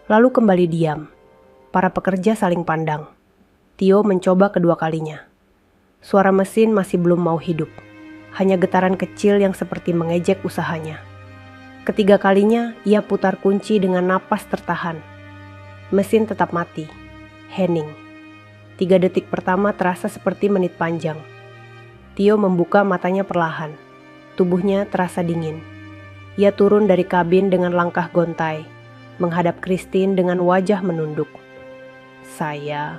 Speaker 2: Lalu kembali diam. Para pekerja saling pandang. Tio mencoba kedua kalinya. Suara mesin masih belum mau hidup. Hanya getaran kecil yang seperti mengejek usahanya. Ketiga kalinya, ia putar kunci dengan napas tertahan. Mesin tetap mati. Hening. 3 detik pertama terasa seperti menit panjang. Tio membuka matanya perlahan. Tubuhnya terasa dingin. Ia turun dari kabin dengan langkah gontai, menghadap Christine dengan wajah menunduk. "Saya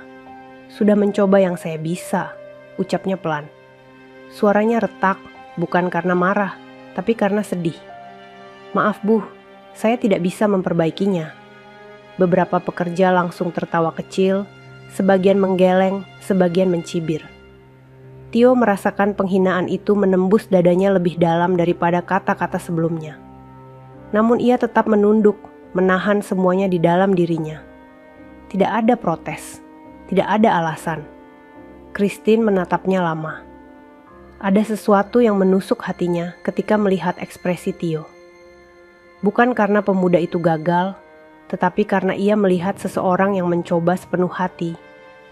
Speaker 2: sudah mencoba yang saya bisa," ucapnya pelan. Suaranya retak, bukan karena marah, tapi karena sedih. "Maaf Bu, saya tidak bisa memperbaikinya." Beberapa pekerja langsung tertawa kecil, sebagian menggeleng, sebagian mencibir. Tio merasakan penghinaan itu menembus dadanya lebih dalam daripada kata-kata sebelumnya. Namun ia tetap menunduk, menahan semuanya di dalam dirinya. Tidak ada protes, tidak ada alasan. Christine menatapnya lama. Ada sesuatu yang menusuk hatinya ketika melihat ekspresi Tio. Bukan karena pemuda itu gagal, tetapi karena ia melihat seseorang yang mencoba sepenuh hati,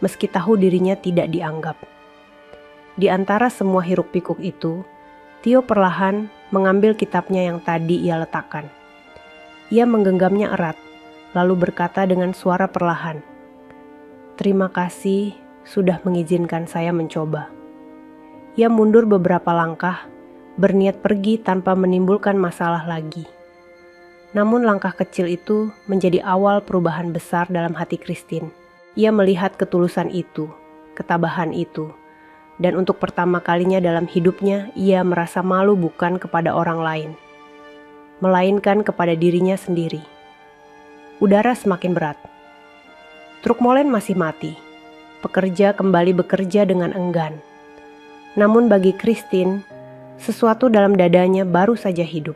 Speaker 2: meski tahu dirinya tidak dianggap. Di antara semua hiruk-pikuk itu, Tio perlahan mengambil kitabnya yang tadi ia letakkan. Ia menggenggamnya erat, lalu berkata dengan suara perlahan, "Terima kasih sudah mengizinkan saya mencoba." Ia mundur beberapa langkah, berniat pergi tanpa menimbulkan masalah lagi. Namun langkah kecil itu menjadi awal perubahan besar dalam hati Christine. Ia melihat ketulusan itu, ketabahan itu, dan untuk pertama kalinya dalam hidupnya ia merasa malu bukan kepada orang lain, melainkan kepada dirinya sendiri. Udara semakin berat. Truk molen masih mati. Pekerja kembali bekerja dengan enggan. Namun bagi Christine, sesuatu dalam dadanya baru saja hidup.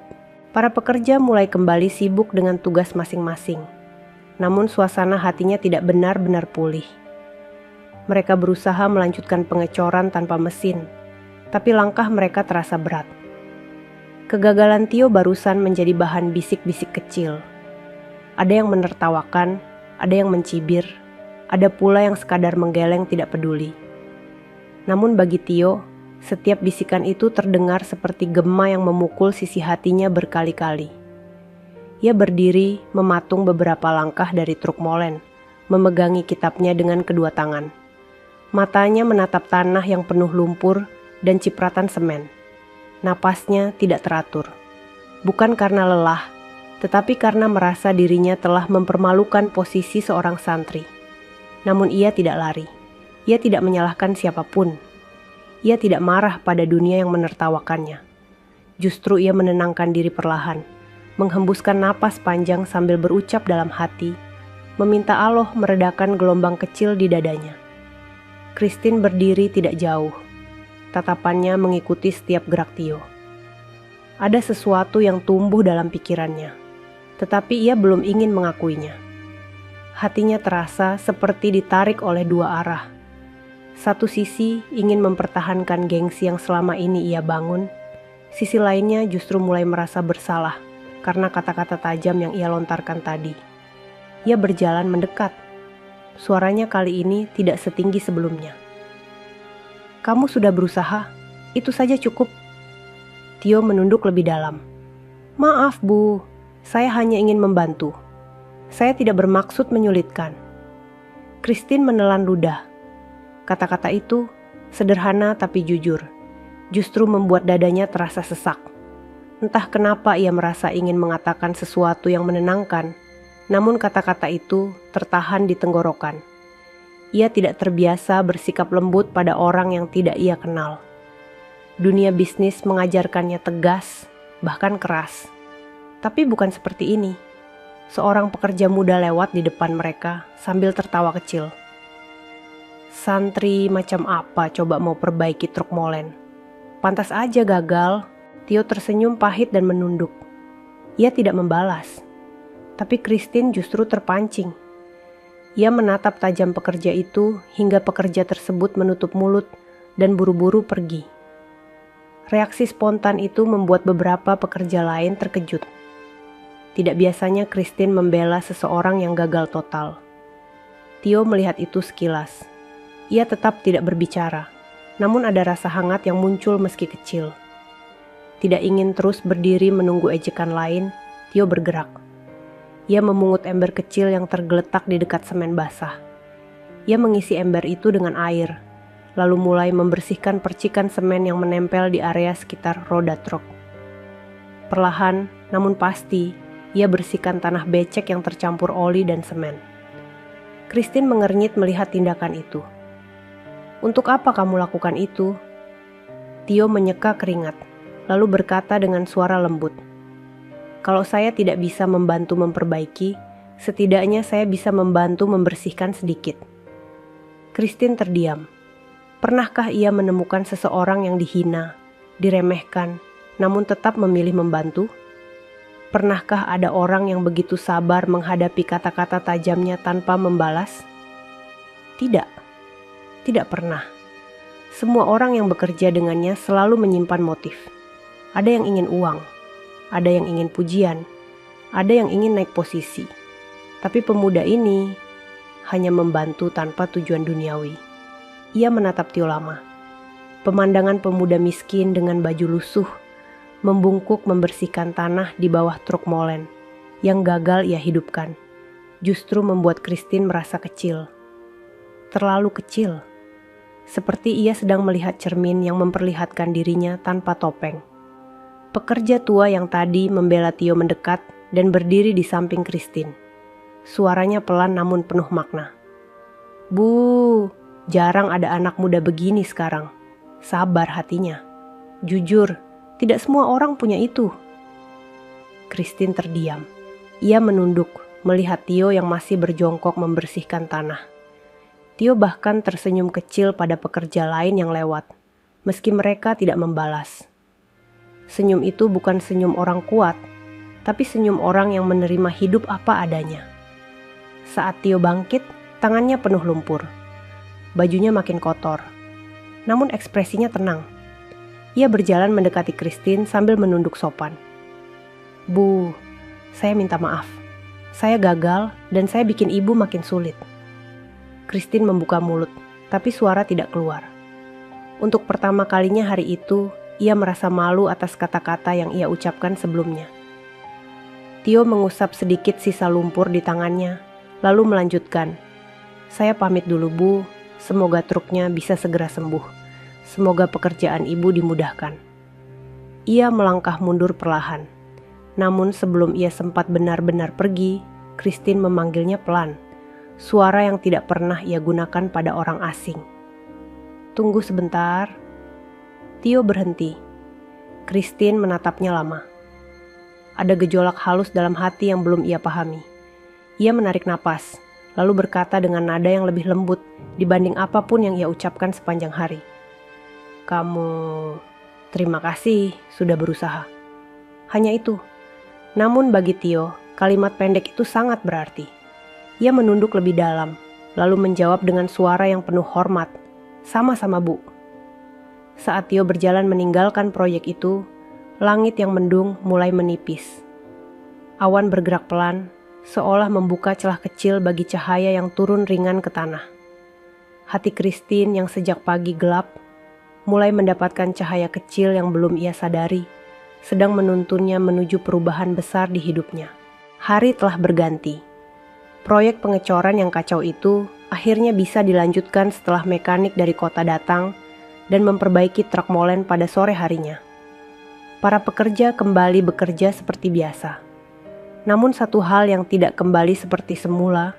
Speaker 2: Para pekerja mulai kembali sibuk dengan tugas masing-masing. Namun suasana hatinya tidak benar-benar pulih. Mereka berusaha melanjutkan pengecoran tanpa mesin, tapi langkah mereka terasa berat. Kegagalan Tio barusan menjadi bahan bisik-bisik kecil. Ada yang menertawakan, ada yang mencibir, ada pula yang sekadar menggeleng tidak peduli. Namun bagi Tio, setiap bisikan itu terdengar seperti gema yang memukul sisi hatinya berkali-kali. Ia berdiri mematung beberapa langkah dari truk molen, memegangi kitabnya dengan kedua tangan. Matanya menatap tanah yang penuh lumpur dan cipratan semen. Napasnya tidak teratur. Bukan karena lelah, tetapi karena merasa dirinya telah mempermalukan posisi seorang santri. Namun ia tidak lari. Ia tidak menyalahkan siapapun. Ia tidak marah pada dunia yang menertawakannya. Justru ia menenangkan diri perlahan, menghembuskan napas panjang sambil berucap dalam hati, meminta Allah meredakan gelombang kecil di dadanya. Christine berdiri tidak jauh. Tatapannya mengikuti setiap gerak Tio. Ada sesuatu yang tumbuh dalam pikirannya, tetapi ia belum ingin mengakuinya. Hatinya terasa seperti ditarik oleh dua arah. Satu sisi ingin mempertahankan gengsi yang selama ini ia bangun, sisi lainnya justru mulai merasa bersalah karena kata-kata tajam yang ia lontarkan tadi. Ia berjalan mendekat. Suaranya kali ini tidak setinggi sebelumnya. Kamu sudah berusaha, itu saja cukup. Tio menunduk lebih dalam. Maaf Bu, saya hanya ingin membantu. Saya tidak bermaksud menyulitkan. Christine menelan ludah. Kata-kata itu sederhana tapi jujur, justru membuat dadanya terasa sesak. Entah kenapa ia merasa ingin mengatakan sesuatu yang menenangkan, namun kata-kata itu tertahan di tenggorokan. Ia tidak terbiasa bersikap lembut pada orang yang tidak ia kenal. Dunia bisnis mengajarkannya tegas, bahkan keras. Tapi bukan seperti ini. Seorang pekerja muda lewat di depan mereka sambil tertawa kecil. Santri macam apa coba mau perbaiki truk molen? Pantas aja gagal. Tio tersenyum pahit dan menunduk. Ia tidak membalas. Tapi Christine justru terpancing. Ia menatap tajam pekerja itu hingga pekerja tersebut menutup mulut dan buru-buru pergi. Reaksi spontan itu membuat beberapa pekerja lain terkejut. Tidak biasanya Christine membela seseorang yang gagal total. Tio melihat itu sekilas. Ia tetap tidak berbicara, namun ada rasa hangat yang muncul meski kecil. Tidak ingin terus berdiri menunggu ejekan lain, Tio bergerak. Ia memungut ember kecil yang tergeletak di dekat semen basah. Ia mengisi ember itu dengan air, lalu mulai membersihkan percikan semen yang menempel di area sekitar roda truk. Perlahan, namun pasti, ia bersihkan tanah becek yang tercampur oli dan semen. Christine mengernyit melihat tindakan itu. Untuk apa kamu lakukan itu? Tio menyeka keringat, lalu berkata dengan suara lembut. Kalau saya tidak bisa membantu memperbaiki, setidaknya saya bisa membantu membersihkan sedikit. Christine terdiam. Pernahkah ia menemukan seseorang yang dihina, diremehkan, namun tetap memilih membantu? Pernahkah ada orang yang begitu sabar menghadapi kata-kata tajamnya tanpa membalas? Tidak, tidak pernah. Semua orang yang bekerja dengannya selalu menyimpan motif. Ada yang ingin uang, ada yang ingin pujian, ada yang ingin naik posisi. Tapi pemuda ini hanya membantu tanpa tujuan duniawi. Ia menatap Tio lama. Pemandangan pemuda miskin dengan baju lusuh, membungkuk membersihkan tanah di bawah truk molen yang gagal ia hidupkan, justru membuat Christine merasa kecil. Terlalu kecil. Seperti ia sedang melihat cermin yang memperlihatkan dirinya tanpa topeng. Pekerja tua yang tadi membela Tio mendekat dan berdiri di samping Christine. Suaranya pelan namun penuh makna. Bu, jarang ada anak muda begini sekarang. Sabar hatinya. Jujur, tidak semua orang punya itu. Christine terdiam. Ia menunduk melihat Tio yang masih berjongkok membersihkan tanah. Tio bahkan tersenyum kecil pada pekerja lain yang lewat, meski mereka tidak membalas. Senyum itu bukan senyum orang kuat, tapi senyum orang yang menerima hidup apa adanya. Saat Tio bangkit, tangannya penuh lumpur. Bajunya makin kotor, namun ekspresinya tenang. Ia berjalan mendekati Christine sambil menunduk sopan. Bu, saya minta maaf. Saya gagal dan saya bikin ibu makin sulit. Christine membuka mulut, tapi suara tidak keluar. Untuk pertama kalinya hari itu, ia merasa malu atas kata-kata yang ia ucapkan sebelumnya. Tio mengusap sedikit sisa lumpur di tangannya, lalu melanjutkan. Saya pamit dulu Bu, semoga truknya bisa segera sembuh. Semoga pekerjaan ibu dimudahkan. Ia melangkah mundur perlahan. Namun sebelum ia sempat benar-benar pergi, Christine memanggilnya pelan. Suara yang tidak pernah ia gunakan pada orang asing. "Tunggu sebentar." Tio berhenti. Christine menatapnya lama. Ada gejolak halus dalam hati yang belum ia pahami. Ia menarik napas, lalu berkata dengan nada yang lebih lembut dibanding apapun yang ia ucapkan sepanjang hari. Terima kasih sudah berusaha." Hanya itu. Namun bagi Tio, kalimat pendek itu sangat berarti. Ia menunduk lebih dalam, lalu menjawab dengan suara yang penuh hormat. "Sama-sama, Bu." Saat Tio berjalan meninggalkan proyek itu, langit yang mendung mulai menipis. Awan bergerak pelan, seolah membuka celah kecil bagi cahaya yang turun ringan ke tanah. Hati Christine yang sejak pagi gelap, mulai mendapatkan cahaya kecil yang belum ia sadari, sedang menuntunnya menuju perubahan besar di hidupnya. Hari telah berganti. Proyek pengecoran yang kacau itu akhirnya bisa dilanjutkan setelah mekanik dari kota datang dan memperbaiki truk molen pada sore harinya. Para pekerja kembali bekerja seperti biasa. Namun satu hal yang tidak kembali seperti semula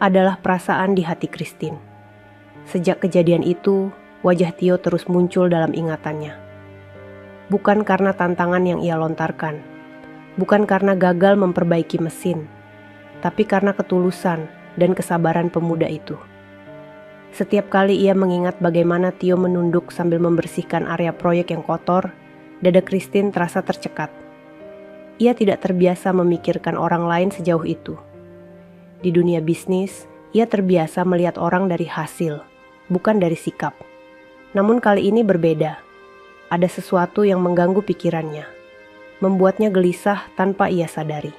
Speaker 2: adalah perasaan di hati Christine. Sejak kejadian itu, wajah Tio terus muncul dalam ingatannya. Bukan karena tantangan yang ia lontarkan, bukan karena gagal memperbaiki mesin, tapi karena ketulusan dan kesabaran pemuda itu. Setiap kali ia mengingat bagaimana Tio menunduk sambil membersihkan area proyek yang kotor, dada Christine terasa tercekat. Ia tidak terbiasa memikirkan orang lain sejauh itu. Di dunia bisnis, ia terbiasa melihat orang dari hasil, bukan dari sikap. Namun kali ini berbeda. Ada sesuatu yang mengganggu pikirannya, membuatnya gelisah tanpa ia sadari.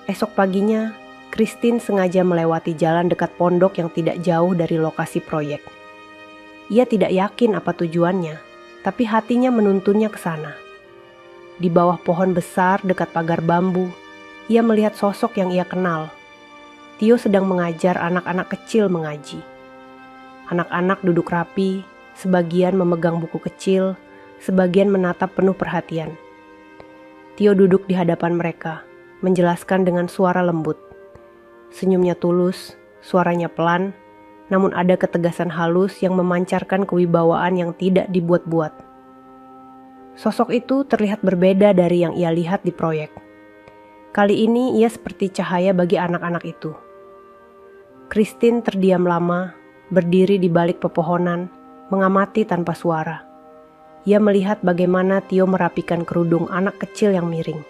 Speaker 2: Esok paginya, Christine sengaja melewati jalan dekat pondok yang tidak jauh dari lokasi proyek. Ia tidak yakin apa tujuannya, tapi hatinya menuntunnya ke sana. Di bawah pohon besar dekat pagar bambu, ia melihat sosok yang ia kenal. Tio sedang mengajar anak-anak kecil mengaji. Anak-anak duduk rapi, sebagian memegang buku kecil, sebagian menatap penuh perhatian. Tio duduk di hadapan mereka, menjelaskan dengan suara lembut. Senyumnya tulus, suaranya pelan, namun ada ketegasan halus yang memancarkan kewibawaan yang tidak dibuat-buat. Sosok itu terlihat berbeda dari yang ia lihat di proyek. Kali ini ia seperti cahaya bagi anak-anak itu. Christine terdiam lama, berdiri di balik pepohonan, mengamati tanpa suara. Ia melihat bagaimana Tio merapikan kerudung anak kecil yang miring.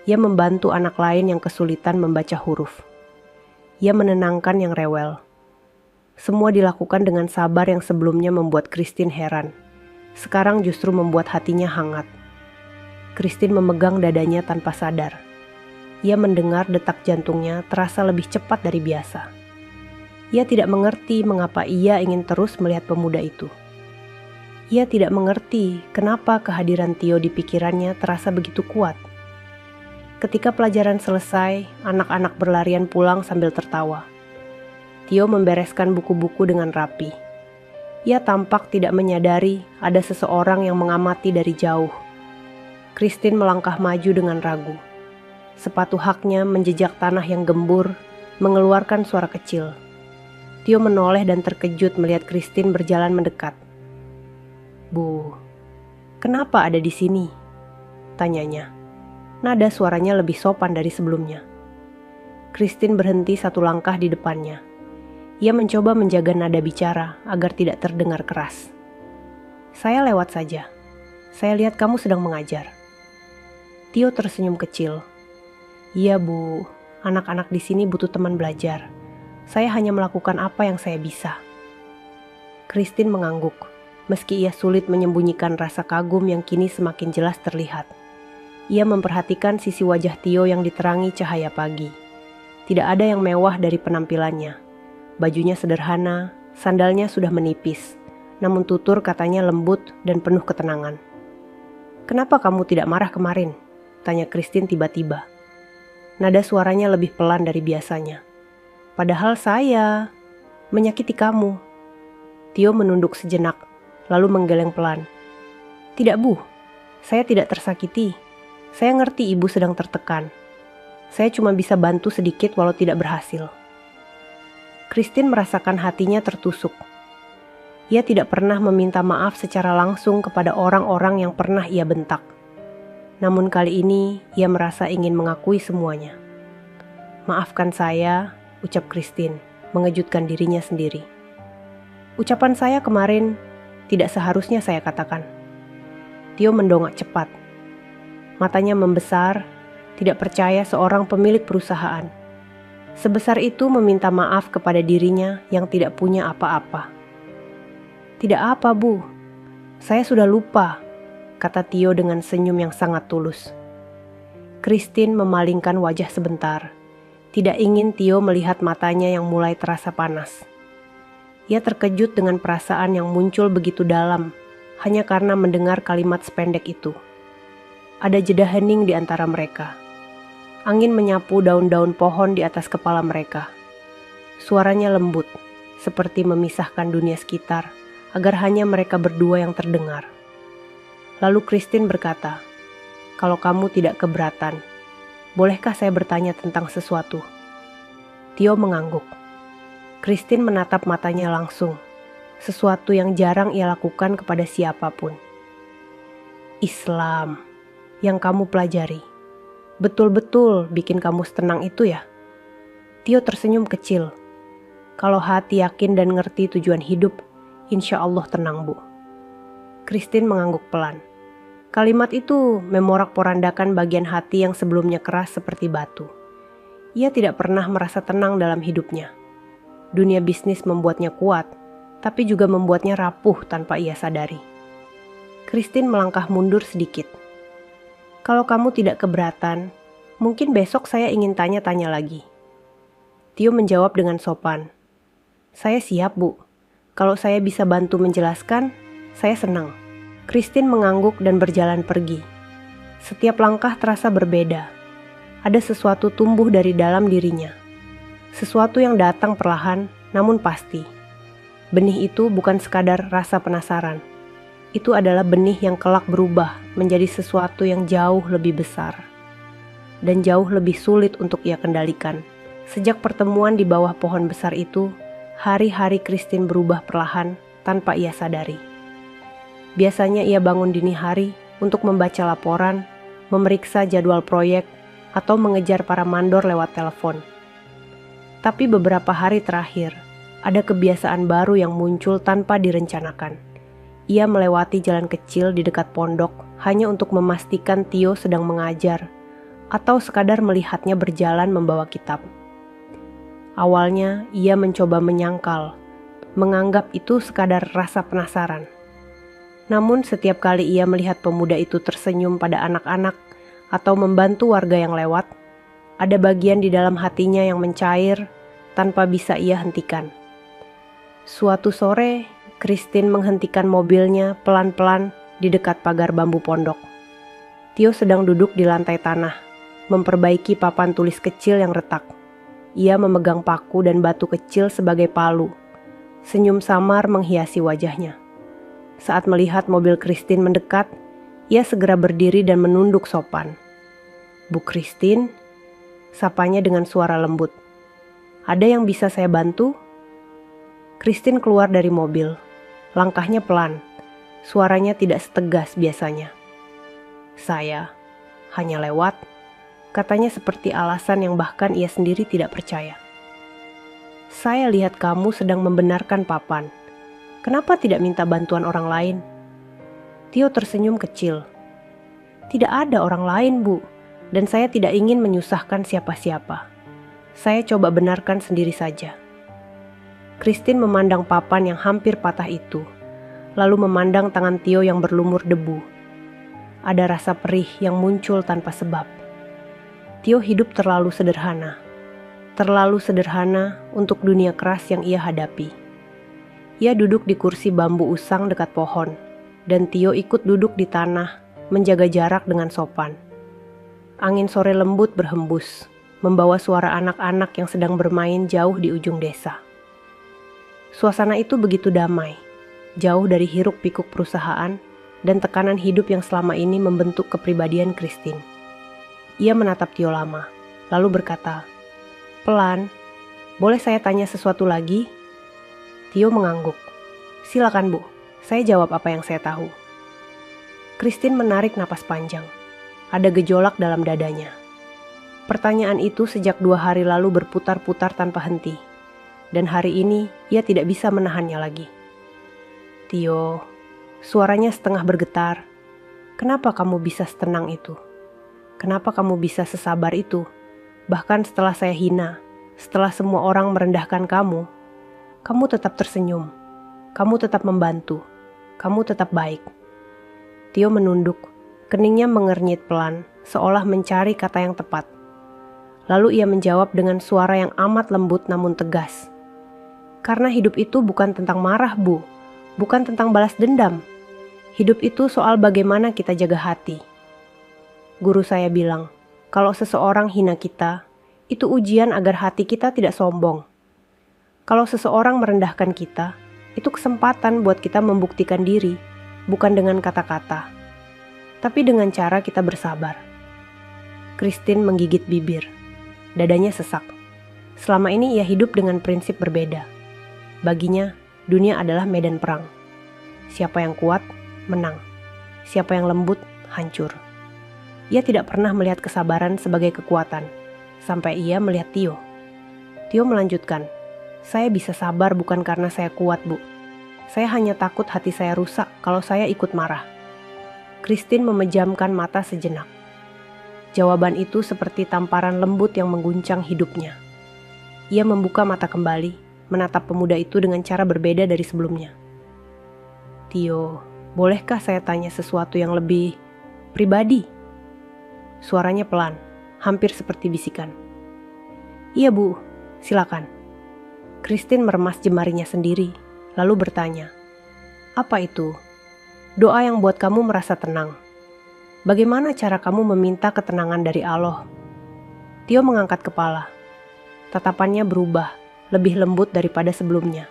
Speaker 2: Ia membantu anak lain yang kesulitan membaca huruf. Ia menenangkan yang rewel. Semua dilakukan dengan sabar yang sebelumnya membuat Christine heran. Sekarang justru membuat hatinya hangat. Christine memegang dadanya tanpa sadar. Ia mendengar detak jantungnya terasa lebih cepat dari biasa. Ia tidak mengerti mengapa ia ingin terus melihat pemuda itu. Ia tidak mengerti kenapa kehadiran Tio di pikirannya terasa begitu kuat. Ketika pelajaran selesai, anak-anak berlarian pulang sambil tertawa. Tio membereskan buku-buku dengan rapi. Ia tampak tidak menyadari ada seseorang yang mengamati dari jauh. Christine melangkah maju dengan ragu. Sepatu haknya menjejak tanah yang gembur, mengeluarkan suara kecil. Tio menoleh dan terkejut melihat Christine berjalan mendekat. "Bu, kenapa ada di sini?" tanyanya. Nada suaranya lebih sopan dari sebelumnya. Christine berhenti satu langkah di depannya. Ia mencoba menjaga nada bicara agar tidak terdengar keras. "Saya lewat saja. Saya lihat kamu sedang mengajar." Tio tersenyum kecil. "Iya, Bu. Anak-anak di sini butuh teman belajar. Saya hanya melakukan apa yang saya bisa." Christine mengangguk, meski ia sulit menyembunyikan rasa kagum yang kini semakin jelas terlihat. Ia memperhatikan sisi wajah Tio yang diterangi cahaya pagi. Tidak ada yang mewah dari penampilannya. Bajunya sederhana, sandalnya sudah menipis, namun tutur katanya lembut dan penuh ketenangan. "Kenapa kamu tidak marah kemarin?" tanya Christine tiba-tiba. Nada suaranya lebih pelan dari biasanya. "Padahal saya menyakiti kamu." Tio menunduk sejenak, lalu menggeleng pelan. "Tidak, Bu, Saya tidak tersakiti. Saya ngerti ibu sedang tertekan. Saya cuma bisa bantu sedikit walau tidak berhasil. Christine merasakan hatinya tertusuk. Ia tidak pernah meminta maaf secara langsung kepada orang-orang yang pernah ia bentak. Namun kali ini ia merasa ingin mengakui semuanya. "Maafkan saya," ucap Christine, mengejutkan dirinya sendiri. Ucapan saya kemarin tidak seharusnya saya katakan. Tio mendongak cepat. Matanya membesar, tidak percaya seorang pemilik perusahaan sebesar itu meminta maaf kepada dirinya yang tidak punya apa-apa. "Tidak apa, Bu. Saya sudah lupa," kata Tio dengan senyum yang sangat tulus. Christine memalingkan wajah sebentar. Tidak ingin Tio melihat matanya yang mulai terasa panas. Ia terkejut dengan perasaan yang muncul begitu dalam, hanya karena mendengar kalimat sependek itu. Ada jeda hening di antara mereka. Angin menyapu daun-daun pohon di atas kepala mereka. Suaranya lembut, seperti memisahkan dunia sekitar, agar hanya mereka berdua yang terdengar. Lalu Christine berkata, "Kalau kamu tidak keberatan, bolehkah saya bertanya tentang sesuatu?" Tio mengangguk. Christine menatap matanya langsung, sesuatu yang jarang ia lakukan kepada siapapun. "Islam yang kamu pelajari, betul-betul bikin kamu tenang itu ya?" Tio tersenyum kecil. "Kalau hati yakin dan ngerti tujuan hidup, insya Allah tenang, Bu." Christine mengangguk pelan. Kalimat itu memorak-porandakan bagian hati yang sebelumnya keras seperti batu. Ia tidak pernah merasa tenang dalam hidupnya. Dunia bisnis membuatnya kuat, tapi juga membuatnya rapuh tanpa ia sadari. Christine melangkah mundur sedikit. "Kalau kamu tidak keberatan, mungkin besok saya ingin tanya-tanya lagi." Tio menjawab dengan sopan. "Saya siap, Bu. Kalau saya bisa bantu menjelaskan, saya senang." Christine mengangguk dan berjalan pergi. Setiap langkah terasa berbeda. Ada sesuatu tumbuh dari dalam dirinya. Sesuatu yang datang perlahan, namun pasti. Benih itu bukan sekadar rasa penasaran. Itu adalah benih yang kelak berubah menjadi sesuatu yang jauh lebih besar. Dan jauh lebih sulit untuk ia kendalikan. Sejak pertemuan di bawah pohon besar itu, hari-hari Christine berubah perlahan tanpa ia sadari. Biasanya ia bangun dini hari untuk membaca laporan, memeriksa jadwal proyek, atau mengejar para mandor lewat telepon. Tapi beberapa hari terakhir, ada kebiasaan baru yang muncul tanpa direncanakan. Ia melewati jalan kecil di dekat pondok hanya untuk memastikan Tio sedang mengajar, atau sekadar melihatnya berjalan membawa kitab. Awalnya ia mencoba menyangkal, menganggap itu sekadar rasa penasaran. Namun setiap kali ia melihat pemuda itu tersenyum pada anak-anak atau membantu warga yang lewat, ada bagian di dalam hatinya yang mencair tanpa bisa ia hentikan. Suatu sore, Christine menghentikan mobilnya pelan-pelan di dekat pagar bambu pondok. Tio sedang duduk di lantai tanah, memperbaiki papan tulis kecil yang retak. Ia memegang paku dan batu kecil sebagai palu. Senyum samar menghiasi wajahnya. Saat melihat mobil Christine mendekat, ia segera berdiri dan menunduk sopan. "Bu Christine," sapanya dengan suara lembut. "Ada yang bisa saya bantu?" Christine keluar dari mobil. Langkahnya pelan. Suaranya tidak setegas biasanya. "Saya hanya lewat," katanya seperti alasan yang bahkan ia sendiri tidak percaya. "Saya lihat kamu sedang membenarkan papan. Kenapa tidak minta bantuan orang lain?" Tio tersenyum kecil. "Tidak ada orang lain, Bu, dan saya tidak ingin menyusahkan siapa-siapa. Saya coba benarkan sendiri saja." Christine memandang papan yang hampir patah itu, lalu memandang tangan Tio yang berlumur debu. Ada rasa perih yang muncul tanpa sebab. Tio hidup terlalu sederhana untuk dunia keras yang ia hadapi. Ia duduk di kursi bambu usang dekat pohon, dan Tio ikut duduk di tanah, menjaga jarak dengan sopan. Angin sore lembut berhembus, membawa suara anak-anak yang sedang bermain jauh di ujung desa. Suasana itu begitu damai, jauh dari hiruk-pikuk perusahaan, dan tekanan hidup yang selama ini membentuk kepribadian Christine. Ia menatap Tio lama, lalu berkata, "Pelan, boleh saya tanya sesuatu lagi?" Tio mengangguk. "Silakan Bu, saya jawab apa yang saya tahu." Christine menarik napas panjang. Ada gejolak dalam dadanya. Pertanyaan itu sejak 2 hari lalu berputar-putar tanpa henti. Dan hari ini ia tidak bisa menahannya lagi. "Tio," suaranya setengah bergetar, "kenapa kamu bisa setenang itu? Kenapa kamu bisa sesabar itu? Bahkan setelah saya hina, setelah semua orang merendahkan kamu, kamu tetap tersenyum, kamu tetap membantu, kamu tetap baik." Tio menunduk, keningnya mengernyit pelan, seolah mencari kata yang tepat. Lalu ia menjawab dengan suara yang amat lembut namun tegas. "Karena hidup itu bukan tentang marah, Bu. Bukan tentang balas dendam. Hidup itu soal bagaimana kita jaga hati. Guru saya bilang, kalau seseorang hina kita, itu ujian agar hati kita tidak sombong. Kalau seseorang merendahkan kita, itu kesempatan buat kita membuktikan diri, bukan dengan kata-kata, tapi dengan cara kita bersabar." Christine menggigit bibir. Dadanya sesak. Selama ini ia hidup dengan prinsip berbeda. Baginya, dunia adalah medan perang. Siapa yang kuat, menang. Siapa yang lembut, hancur. Ia tidak pernah melihat kesabaran sebagai kekuatan, sampai ia melihat Tio. Tio melanjutkan, "Saya bisa sabar bukan karena saya kuat, Bu. Saya hanya takut hati saya rusak kalau saya ikut marah." Christine memejamkan mata sejenak. Jawaban itu seperti tamparan lembut yang mengguncang hidupnya. Ia membuka mata kembali, menatap pemuda itu dengan cara berbeda dari sebelumnya. "Tio, bolehkah saya tanya sesuatu yang lebih pribadi?" Suaranya pelan, hampir seperti bisikan. "Iya Bu, silakan." Christine meremas jemarinya sendiri, lalu bertanya, "Apa itu? Doa yang buat kamu merasa tenang. Bagaimana cara kamu meminta ketenangan dari Allah?" Tio mengangkat kepala. Tatapannya berubah, lebih lembut daripada sebelumnya.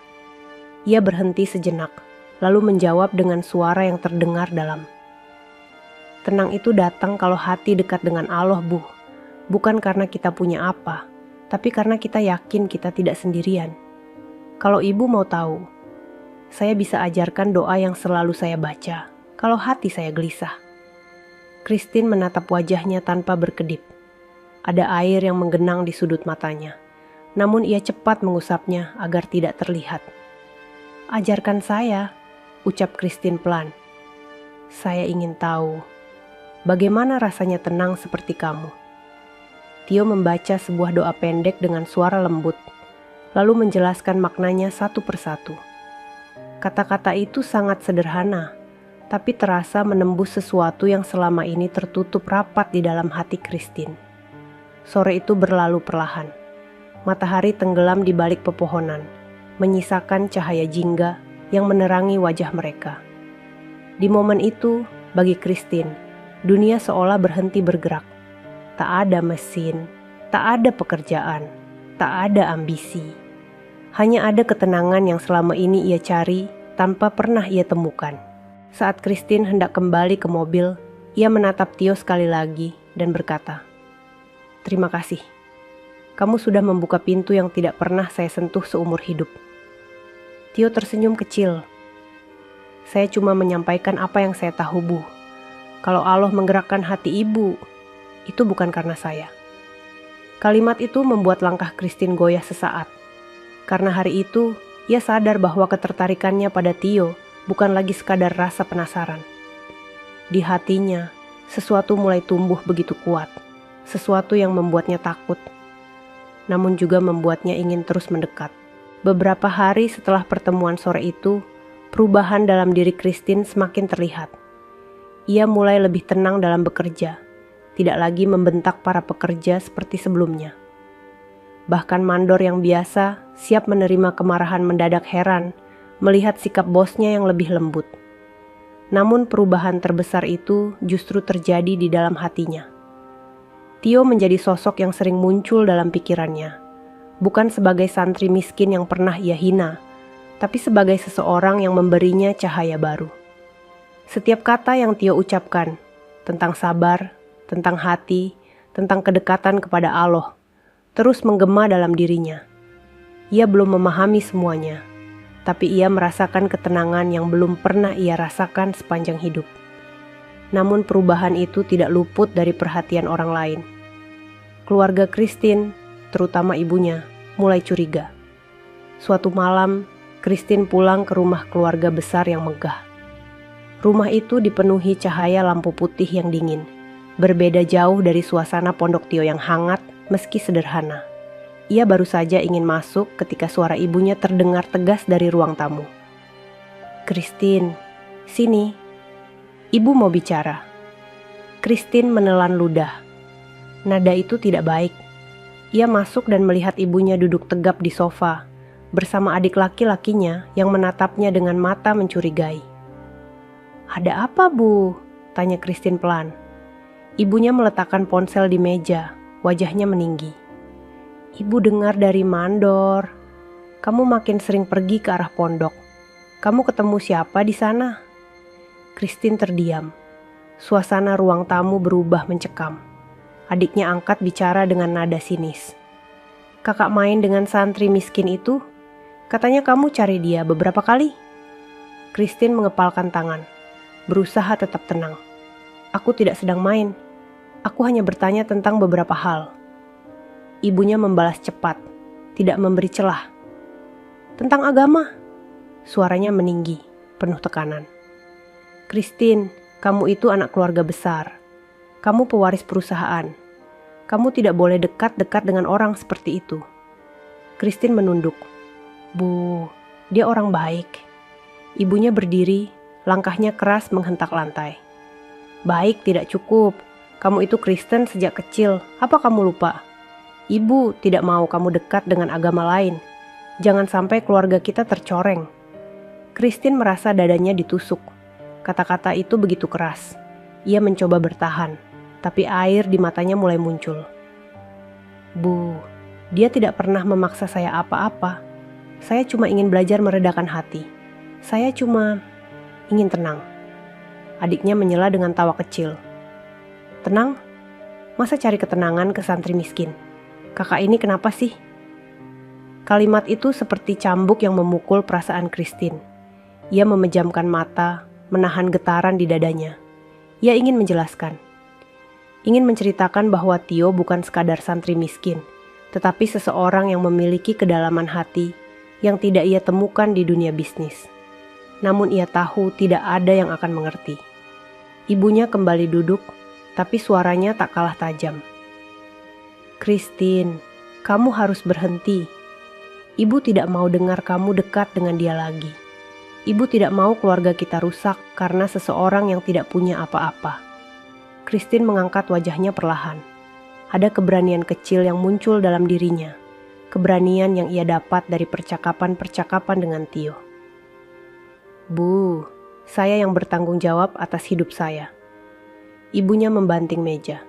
Speaker 2: Ia berhenti sejenak, lalu menjawab dengan suara yang terdengar dalam. "Tenang itu datang kalau hati dekat dengan Allah, Bu. Bukan karena kita punya apa, tapi karena kita yakin kita tidak sendirian. Kalau Ibu mau tahu, saya bisa ajarkan doa yang selalu saya baca kalau hati saya gelisah." Christine menatap wajahnya tanpa berkedip. Ada air yang menggenang di sudut matanya, namun ia cepat mengusapnya agar tidak terlihat. "Ajarkan saya," ucap Christine pelan. "Saya ingin tahu, bagaimana rasanya tenang seperti kamu." Tio membaca sebuah doa pendek dengan suara lembut, lalu menjelaskan maknanya satu persatu. Kata-kata itu sangat sederhana, tapi terasa menembus sesuatu yang selama ini tertutup rapat di dalam hati Christine. Sore itu berlalu perlahan. Matahari tenggelam di balik pepohonan, menyisakan cahaya jingga yang menerangi wajah mereka. Di momen itu, bagi Christine, dunia seolah berhenti bergerak. Tak ada mesin, tak ada pekerjaan, tak ada ambisi. Hanya ada ketenangan yang selama ini ia cari tanpa pernah ia temukan. Saat Christine hendak kembali ke mobil, ia menatap Tio sekali lagi dan berkata, "Terima kasih. Kamu sudah membuka pintu yang tidak pernah saya sentuh seumur hidup." Tio tersenyum kecil. "Saya cuma menyampaikan apa yang saya tahu, Bu. Kalau Allah menggerakkan hati Ibu, itu bukan karena saya." Kalimat itu membuat langkah Christine goyah sesaat. Karena hari itu, ia sadar bahwa ketertarikannya pada Tio bukan lagi sekadar rasa penasaran. Di hatinya, sesuatu mulai tumbuh begitu kuat, sesuatu yang membuatnya takut, namun juga membuatnya ingin terus mendekat. Beberapa hari setelah pertemuan sore itu, perubahan dalam diri Christine semakin terlihat. Ia mulai lebih tenang dalam bekerja, tidak lagi membentak para pekerja seperti sebelumnya. Bahkan mandor yang biasa siap menerima kemarahan mendadak heran melihat sikap bosnya yang lebih lembut. Namun perubahan terbesar itu justru terjadi di dalam hatinya. Tio menjadi sosok yang sering muncul dalam pikirannya, bukan sebagai santri miskin yang pernah ia hina, tapi sebagai seseorang yang memberinya cahaya baru. Setiap kata yang Tio ucapkan, tentang sabar, tentang hati, tentang kedekatan kepada Allah, terus menggema dalam dirinya. Ia belum memahami semuanya, tapi ia merasakan ketenangan yang belum pernah ia rasakan sepanjang hidup. Namun perubahan itu tidak luput dari perhatian orang lain. Keluarga Christine, terutama ibunya, mulai curiga. Suatu malam, Christine pulang ke rumah keluarga besar yang megah. Rumah itu dipenuhi cahaya lampu putih yang dingin, berbeda jauh dari suasana pondok Tio yang hangat meski sederhana. Ia baru saja ingin masuk ketika suara ibunya terdengar tegas dari ruang tamu. "Christine, sini. Ibu mau bicara." Christine menelan ludah. Nada itu tidak baik. Ia masuk dan melihat ibunya duduk tegap di sofa, bersama adik laki-lakinya yang menatapnya dengan mata mencurigai. "Ada apa, Bu?" tanya Christine pelan. Ibunya meletakkan ponsel di meja, wajahnya meninggi. "Ibu dengar dari mandor, kamu makin sering pergi ke arah pondok. Kamu ketemu siapa di sana?" Christine terdiam. Suasana ruang tamu berubah mencekam. Adiknya angkat bicara dengan nada sinis. "Kakak main dengan santri miskin itu? Katanya kamu cari dia beberapa kali?" Christine mengepalkan tangan, berusaha tetap tenang. "Aku tidak sedang main. Aku hanya bertanya tentang beberapa hal." Ibunya membalas cepat, tidak memberi celah. "Tentang agama?" Suaranya meninggi, penuh tekanan. "Christine, kamu itu anak keluarga besar. Kamu pewaris perusahaan. Kamu tidak boleh dekat-dekat dengan orang seperti itu." Christine menunduk. "Bu, dia orang baik." Ibunya berdiri, langkahnya keras menghentak lantai. "Baik tidak cukup. Kamu itu Kristen sejak kecil. Apa kamu lupa? Ibu tidak mau kamu dekat dengan agama lain. Jangan sampai keluarga kita tercoreng." Christine merasa dadanya ditusuk. Kata-kata itu begitu keras. Ia mencoba bertahan, tapi air di matanya mulai muncul. "Bu, dia tidak pernah memaksa saya apa-apa. Saya cuma ingin belajar meredakan hati. Saya cuma ingin tenang." Adiknya menyela dengan tawa kecil. "Tenang? Masa cari ketenangan ke santri miskin? Kakak ini kenapa sih?" Kalimat itu seperti cambuk yang memukul perasaan Christine. Ia memejamkan mata, menahan getaran di dadanya. Ia ingin menjelaskan. Ingin menceritakan bahwa Tio bukan sekadar santri miskin, tetapi seseorang yang memiliki kedalaman hati yang tidak ia temukan di dunia bisnis. Namun ia tahu tidak ada yang akan mengerti. Ibunya kembali duduk, tapi suaranya tak kalah tajam. "Christine, kamu harus berhenti. Ibu tidak mau dengar kamu dekat dengan dia lagi. Ibu tidak mau keluarga kita rusak karena seseorang yang tidak punya apa-apa." Christine mengangkat wajahnya perlahan. Ada keberanian kecil yang muncul dalam dirinya. Keberanian yang ia dapat dari percakapan-percakapan dengan Tio. "Bu, saya yang bertanggung jawab atas hidup saya." Ibunya membanting meja.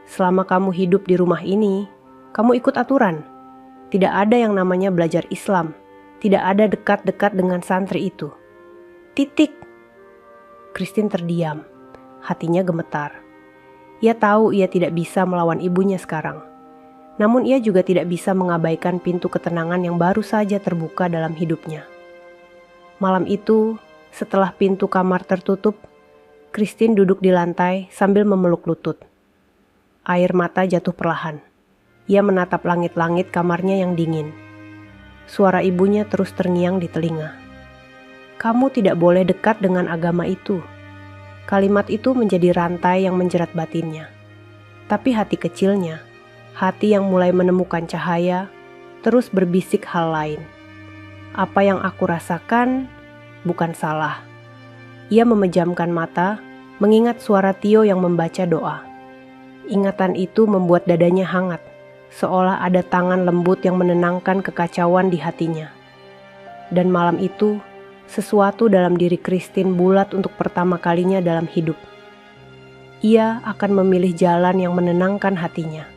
Speaker 2: "Selama kamu hidup di rumah ini, kamu ikut aturan. Tidak ada yang namanya belajar Islam. Tidak ada dekat-dekat dengan santri itu. Titik." Christine terdiam. Hatinya gemetar. Ia tahu ia tidak bisa melawan ibunya sekarang. Namun ia juga tidak bisa mengabaikan pintu ketenangan yang baru saja terbuka dalam hidupnya. Malam itu, setelah pintu kamar tertutup, Christine duduk di lantai sambil memeluk lutut. Air mata jatuh perlahan. Ia menatap langit-langit kamarnya yang dingin. Suara ibunya terus terngiang di telinga. "Kamu tidak boleh dekat dengan agama itu." Kalimat itu menjadi rantai yang menjerat batinnya. Tapi hati kecilnya, hati yang mulai menemukan cahaya, terus berbisik hal lain. Apa yang aku rasakan bukan salah. Ia memejamkan mata, mengingat suara Tio yang membaca doa. Ingatan itu membuat dadanya hangat, seolah ada tangan lembut yang menenangkan kekacauan di hatinya. Dan malam itu, sesuatu dalam diri Christine bulat untuk pertama kalinya dalam hidup. Ia akan memilih jalan yang menenangkan hatinya.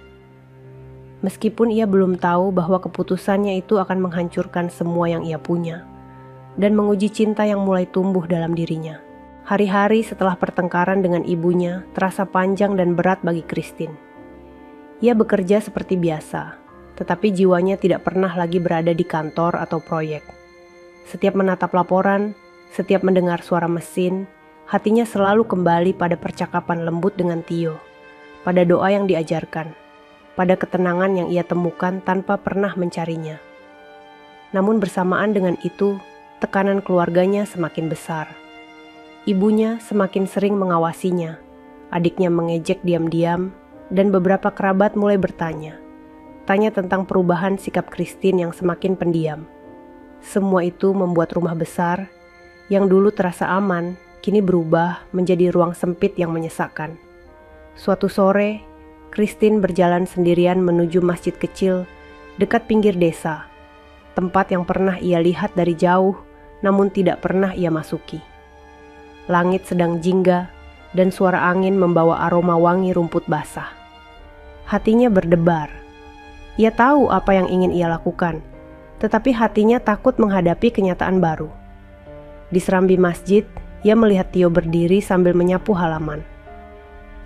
Speaker 2: Meskipun ia belum tahu bahwa keputusannya itu akan menghancurkan semua yang ia punya dan menguji cinta yang mulai tumbuh dalam dirinya. Hari-hari setelah pertengkaran dengan ibunya terasa panjang dan berat bagi Christine. Ia bekerja seperti biasa, tetapi jiwanya tidak pernah lagi berada di kantor atau proyek. Setiap menatap laporan, setiap mendengar suara mesin, hatinya selalu kembali pada percakapan lembut dengan Tio, pada doa yang diajarkan, pada ketenangan yang ia temukan tanpa pernah mencarinya. Namun bersamaan dengan itu, tekanan keluarganya semakin besar. Ibunya semakin sering mengawasinya, adiknya mengejek diam-diam, dan beberapa kerabat mulai bertanya tentang perubahan sikap Christine yang semakin pendiam. Semua itu membuat rumah besar, yang dulu terasa aman, kini berubah menjadi ruang sempit yang menyesakkan. Suatu sore, Christine berjalan sendirian menuju masjid kecil dekat pinggir desa, tempat yang pernah ia lihat dari jauh, namun tidak pernah ia masuki. Langit sedang jingga, dan suara angin membawa aroma wangi rumput basah. Hatinya berdebar. Ia tahu apa yang ingin ia lakukan, tetapi hatinya takut menghadapi kenyataan baru. Di serambi masjid, ia melihat Tio berdiri sambil menyapu halaman.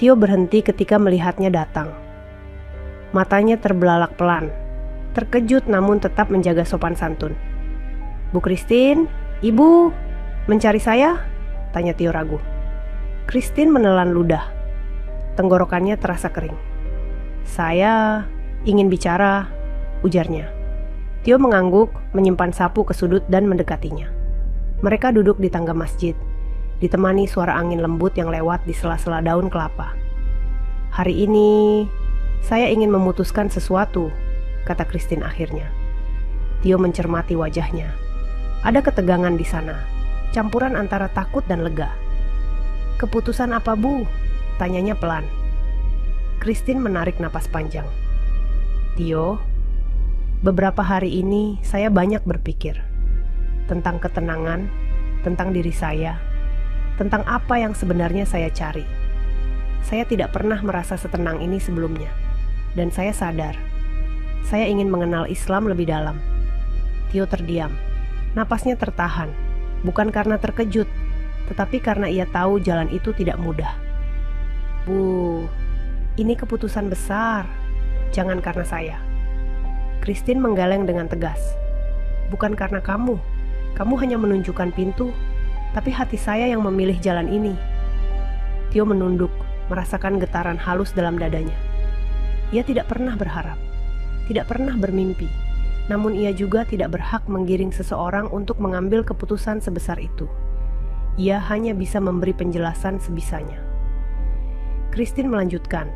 Speaker 2: Tio berhenti ketika melihatnya datang. Matanya terbelalak pelan, terkejut namun tetap menjaga sopan santun. "Bu Christine, Ibu, mencari saya?" tanya Tio ragu. Christine menelan ludah. Tenggorokannya terasa kering. "Saya ingin bicara," ujarnya. Tio mengangguk, menyimpan sapu ke sudut dan mendekatinya. Mereka duduk di tangga masjid, ditemani suara angin lembut yang lewat di sela-sela daun kelapa. "Hari ini, saya ingin memutuskan sesuatu," kata Christine akhirnya. Tio mencermati wajahnya. Ada ketegangan di sana, campuran antara takut dan lega. "Keputusan apa, Bu?" tanyanya pelan. Christine menarik napas panjang. "Tio, beberapa hari ini saya banyak berpikir tentang ketenangan, tentang diri saya, tentang apa yang sebenarnya saya cari. Saya tidak pernah merasa setenang ini sebelumnya, dan saya sadar, saya ingin mengenal Islam lebih dalam." Tio terdiam, napasnya tertahan, bukan karena terkejut, tetapi karena ia tahu jalan itu tidak mudah. "Bu, ini keputusan besar, jangan karena saya." Christine menggeleng dengan tegas. "Bukan karena kamu hanya menunjukkan pintu, tapi hati saya yang memilih jalan ini." Tio menunduk, merasakan getaran halus dalam dadanya. Ia tidak pernah berharap, tidak pernah bermimpi, namun ia juga tidak berhak menggiring seseorang untuk mengambil keputusan sebesar itu. Ia hanya bisa memberi penjelasan sebisanya. Christine melanjutkan,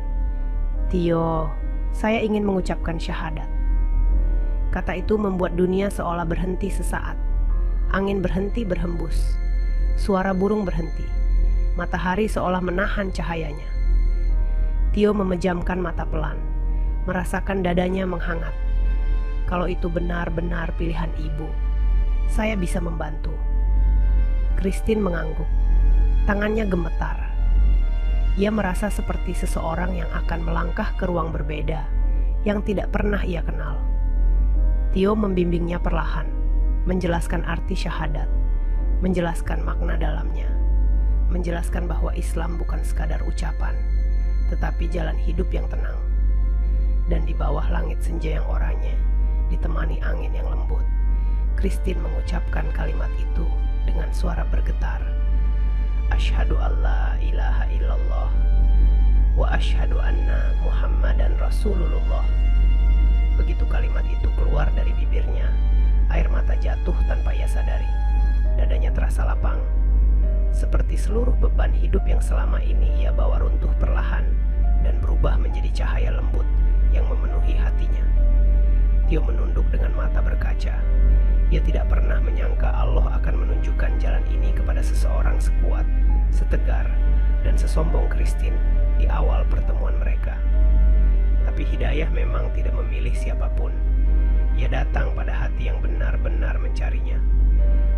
Speaker 2: "Tio, saya ingin mengucapkan syahadat." Kata itu membuat dunia seolah berhenti sesaat. Angin berhenti berhembus. Suara burung berhenti. Matahari seolah menahan cahayanya. Tio memejamkan mata pelan, merasakan dadanya menghangat. Kalau itu benar-benar pilihan ibu, saya bisa membantu. Christine mengangguk. Tangannya gemetar. Ia merasa seperti seseorang yang akan melangkah ke ruang berbeda yang tidak pernah ia kenal. Tio membimbingnya perlahan, menjelaskan arti syahadat, menjelaskan makna dalamnya, menjelaskan bahwa Islam bukan sekadar ucapan, tetapi jalan hidup yang tenang. Dan di bawah langit senja yang oranye, ditemani angin yang lembut, Christine mengucapkan kalimat itu dengan suara bergetar. "Asyhadu alla ilaha illallah wa asyhadu anna Muhammadan Rasulullah." Begitu kalimat itu keluar dari bibirnya, air mata jatuh tanpa ia sadari. Dadanya terasa lapang, seperti seluruh beban hidup yang selama ini ia bawa runtuh perlahan dan berubah menjadi cahaya lembut yang memenuhi hatinya. Tio menunduk dengan mata berkaca. Ia tidak pernah menyangka Allah akan menunjukkan jalan ini kepada seseorang sekuat, setegar, dan sesombong Christine di awal pertemuan mereka. Tapi hidayah memang tidak memilih siapapun. Ia datang pada hati yang benar-benar mencarinya.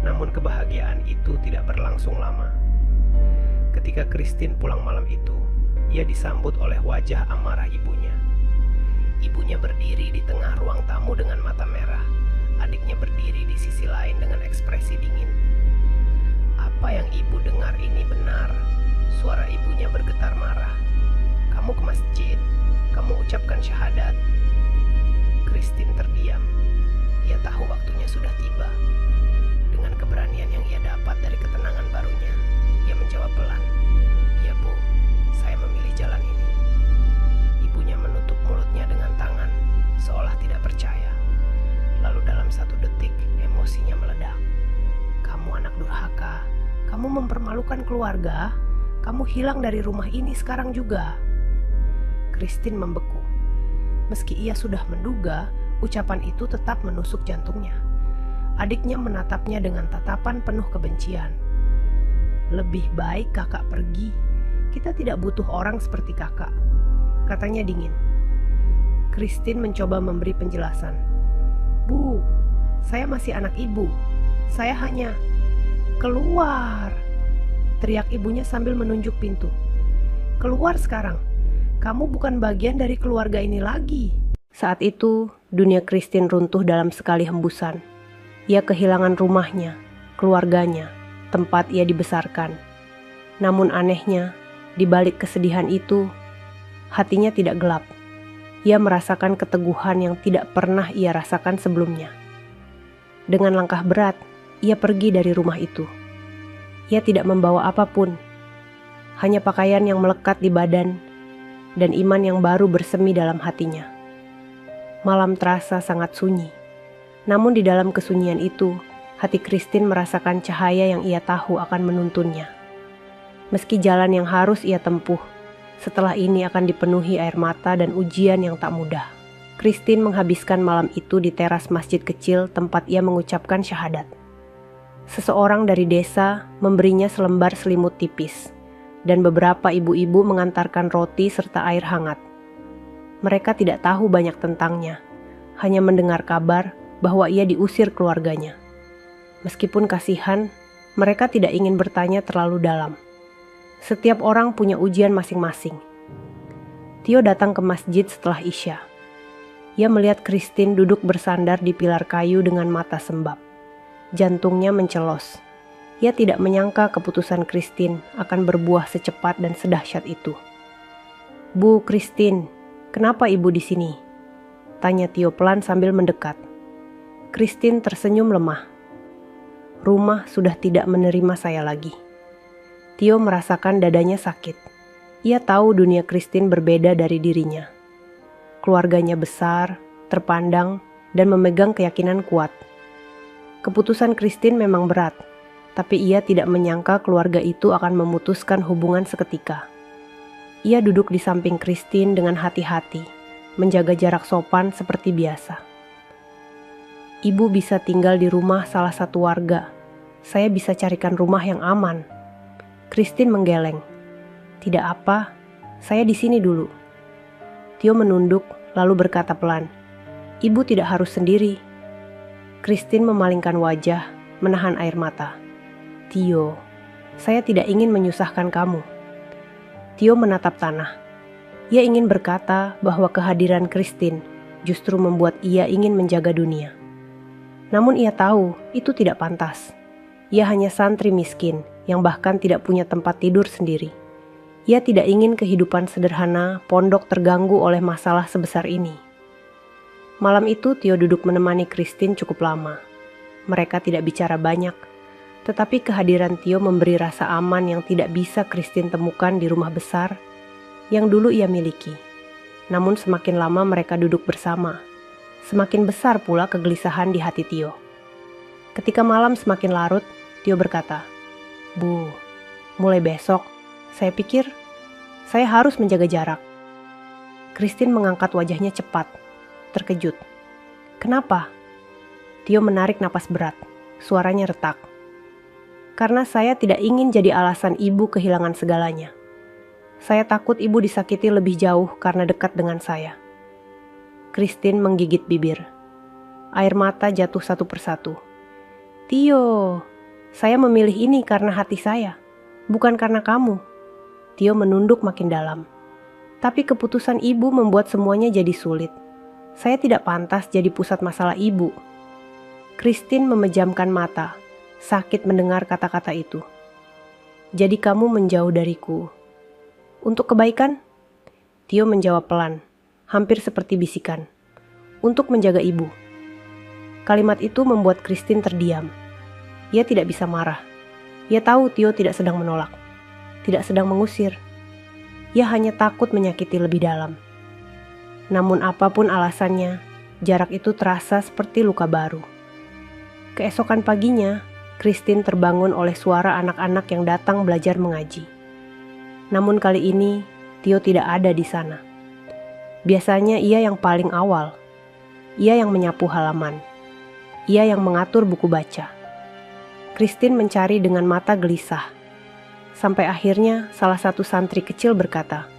Speaker 2: Namun kebahagiaan itu tidak berlangsung lama. Ketika Christine pulang malam itu, ia disambut oleh wajah amarah ibunya. Ibunya berdiri di tengah ruang tamu dengan mata merah. Adiknya berdiri di sisi lain dengan ekspresi dingin. "Apa yang ibu dengar dengar ini benar. Suara ibunya bergetar marah. Kamu ke masjid, kamu ucapkan syahadat. Christine terdiam. Ia tahu waktunya sudah tiba. Dengan keberanian yang ia dapat dari ketenangan barunya, ia menjawab pelan. Ya Bu, saya memilih jalan ini. Ibunya menutup mulutnya dengan tangan, seolah tidak percaya. Lalu dalam satu detik, emosinya meledak. Kamu anak durhaka, kamu mempermalukan keluarga, kamu hilang dari rumah ini sekarang juga. Christine membeku. Meski ia sudah menduga, ucapan itu tetap menusuk jantungnya. Adiknya menatapnya dengan tatapan penuh kebencian. Lebih baik kakak pergi. Kita tidak butuh orang seperti kakak, katanya dingin. Christine mencoba memberi penjelasan. Bu, saya masih anak ibu. Saya hanya keluar, teriak ibunya sambil menunjuk pintu. Keluar sekarang. Kamu bukan bagian dari keluarga ini lagi. Saat itu, dunia Christine runtuh dalam sekali hembusan. Ia kehilangan rumahnya, keluarganya, tempat ia dibesarkan. Namun anehnya, di balik kesedihan itu, hatinya tidak gelap. Ia merasakan keteguhan yang tidak pernah ia rasakan sebelumnya. Dengan langkah berat, ia pergi dari rumah itu. Ia tidak membawa apapun, hanya pakaian yang melekat di badan dan iman yang baru bersemi dalam hatinya. Malam terasa sangat sunyi. Namun di dalam kesunyian itu, hati Christine merasakan cahaya yang ia tahu akan menuntunnya. Meski jalan yang harus ia tempuh, setelah ini akan dipenuhi air mata dan ujian yang tak mudah. Christine menghabiskan malam itu di teras masjid kecil tempat ia mengucapkan syahadat. Seseorang dari desa memberinya selembar selimut tipis, dan beberapa ibu-ibu mengantarkan roti serta air hangat. Mereka tidak tahu banyak tentangnya, hanya mendengar kabar bahwa ia diusir keluarganya. Meskipun kasihan, mereka tidak ingin bertanya terlalu dalam. Setiap orang punya ujian masing-masing. Tio datang ke masjid setelah Isya. Ia melihat Christine duduk bersandar di pilar kayu dengan mata sembab. Jantungnya mencelos. Ia tidak menyangka keputusan Christine akan berbuah secepat dan sedahsyat itu. Bu Christine, kenapa ibu di sini? Tanya Tio pelan sambil mendekat. Christine tersenyum lemah. Rumah sudah tidak menerima saya lagi. Tio merasakan dadanya sakit. Ia tahu dunia Christine berbeda dari dirinya. Keluarganya besar, terpandang, dan memegang keyakinan kuat. Keputusan Christine memang berat, tapi ia tidak menyangka keluarga itu akan memutuskan hubungan seketika. Ia duduk di samping Christine dengan hati-hati, menjaga jarak sopan seperti biasa. Ibu bisa tinggal di rumah salah satu warga. Saya bisa carikan rumah yang aman. Christine menggeleng. Tidak apa, saya di sini dulu. Tio menunduk lalu berkata pelan, Ibu tidak harus sendiri. Christine memalingkan wajah, menahan air mata. Tio, saya tidak ingin menyusahkan kamu. Tio menatap tanah. Ia ingin berkata bahwa kehadiran Christine justru membuat ia ingin menjaga dunia. Namun ia tahu itu tidak pantas. Ia hanya santri miskin yang bahkan tidak punya tempat tidur sendiri. Ia tidak ingin kehidupan sederhana pondok terganggu oleh masalah sebesar ini. Malam itu Tio duduk menemani Christine cukup lama. Mereka tidak bicara banyak. Tetapi kehadiran Tio memberi rasa aman yang tidak bisa Christine temukan di rumah besar yang dulu ia miliki. Namun semakin lama mereka duduk bersama, semakin besar pula kegelisahan di hati Tio. Ketika malam semakin larut, Tio berkata, Bu, mulai besok, saya pikir saya harus menjaga jarak. Christine mengangkat wajahnya cepat, terkejut. Kenapa? Tio menarik napas berat, suaranya retak. Karena saya tidak ingin jadi alasan ibu kehilangan segalanya. Saya takut ibu disakiti lebih jauh karena dekat dengan saya. Christine menggigit bibir. Air mata jatuh satu persatu. Tio, saya memilih ini karena hati saya, bukan karena kamu. Tio menunduk makin dalam. Tapi keputusan ibu membuat semuanya jadi sulit. Saya tidak pantas jadi pusat masalah ibu. Christine memejamkan mata. Sakit mendengar kata-kata itu. Jadi kamu menjauh dariku. Untuk kebaikan? Tio menjawab pelan, hampir seperti bisikan. Untuk menjaga ibu. Kalimat itu membuat Christine terdiam. Ia tidak bisa marah. Ia tahu Tio tidak sedang menolak, tidak sedang mengusir. Ia hanya takut menyakiti lebih dalam. Namun apapun alasannya, jarak itu terasa seperti luka baru. Keesokan paginya, Christine terbangun oleh suara anak-anak yang datang belajar mengaji. Namun kali ini, Tio tidak ada di sana. Biasanya ia yang paling awal. Ia yang menyapu halaman. Ia yang mengatur buku baca. Christine mencari dengan mata gelisah. Sampai akhirnya salah satu santri kecil berkata,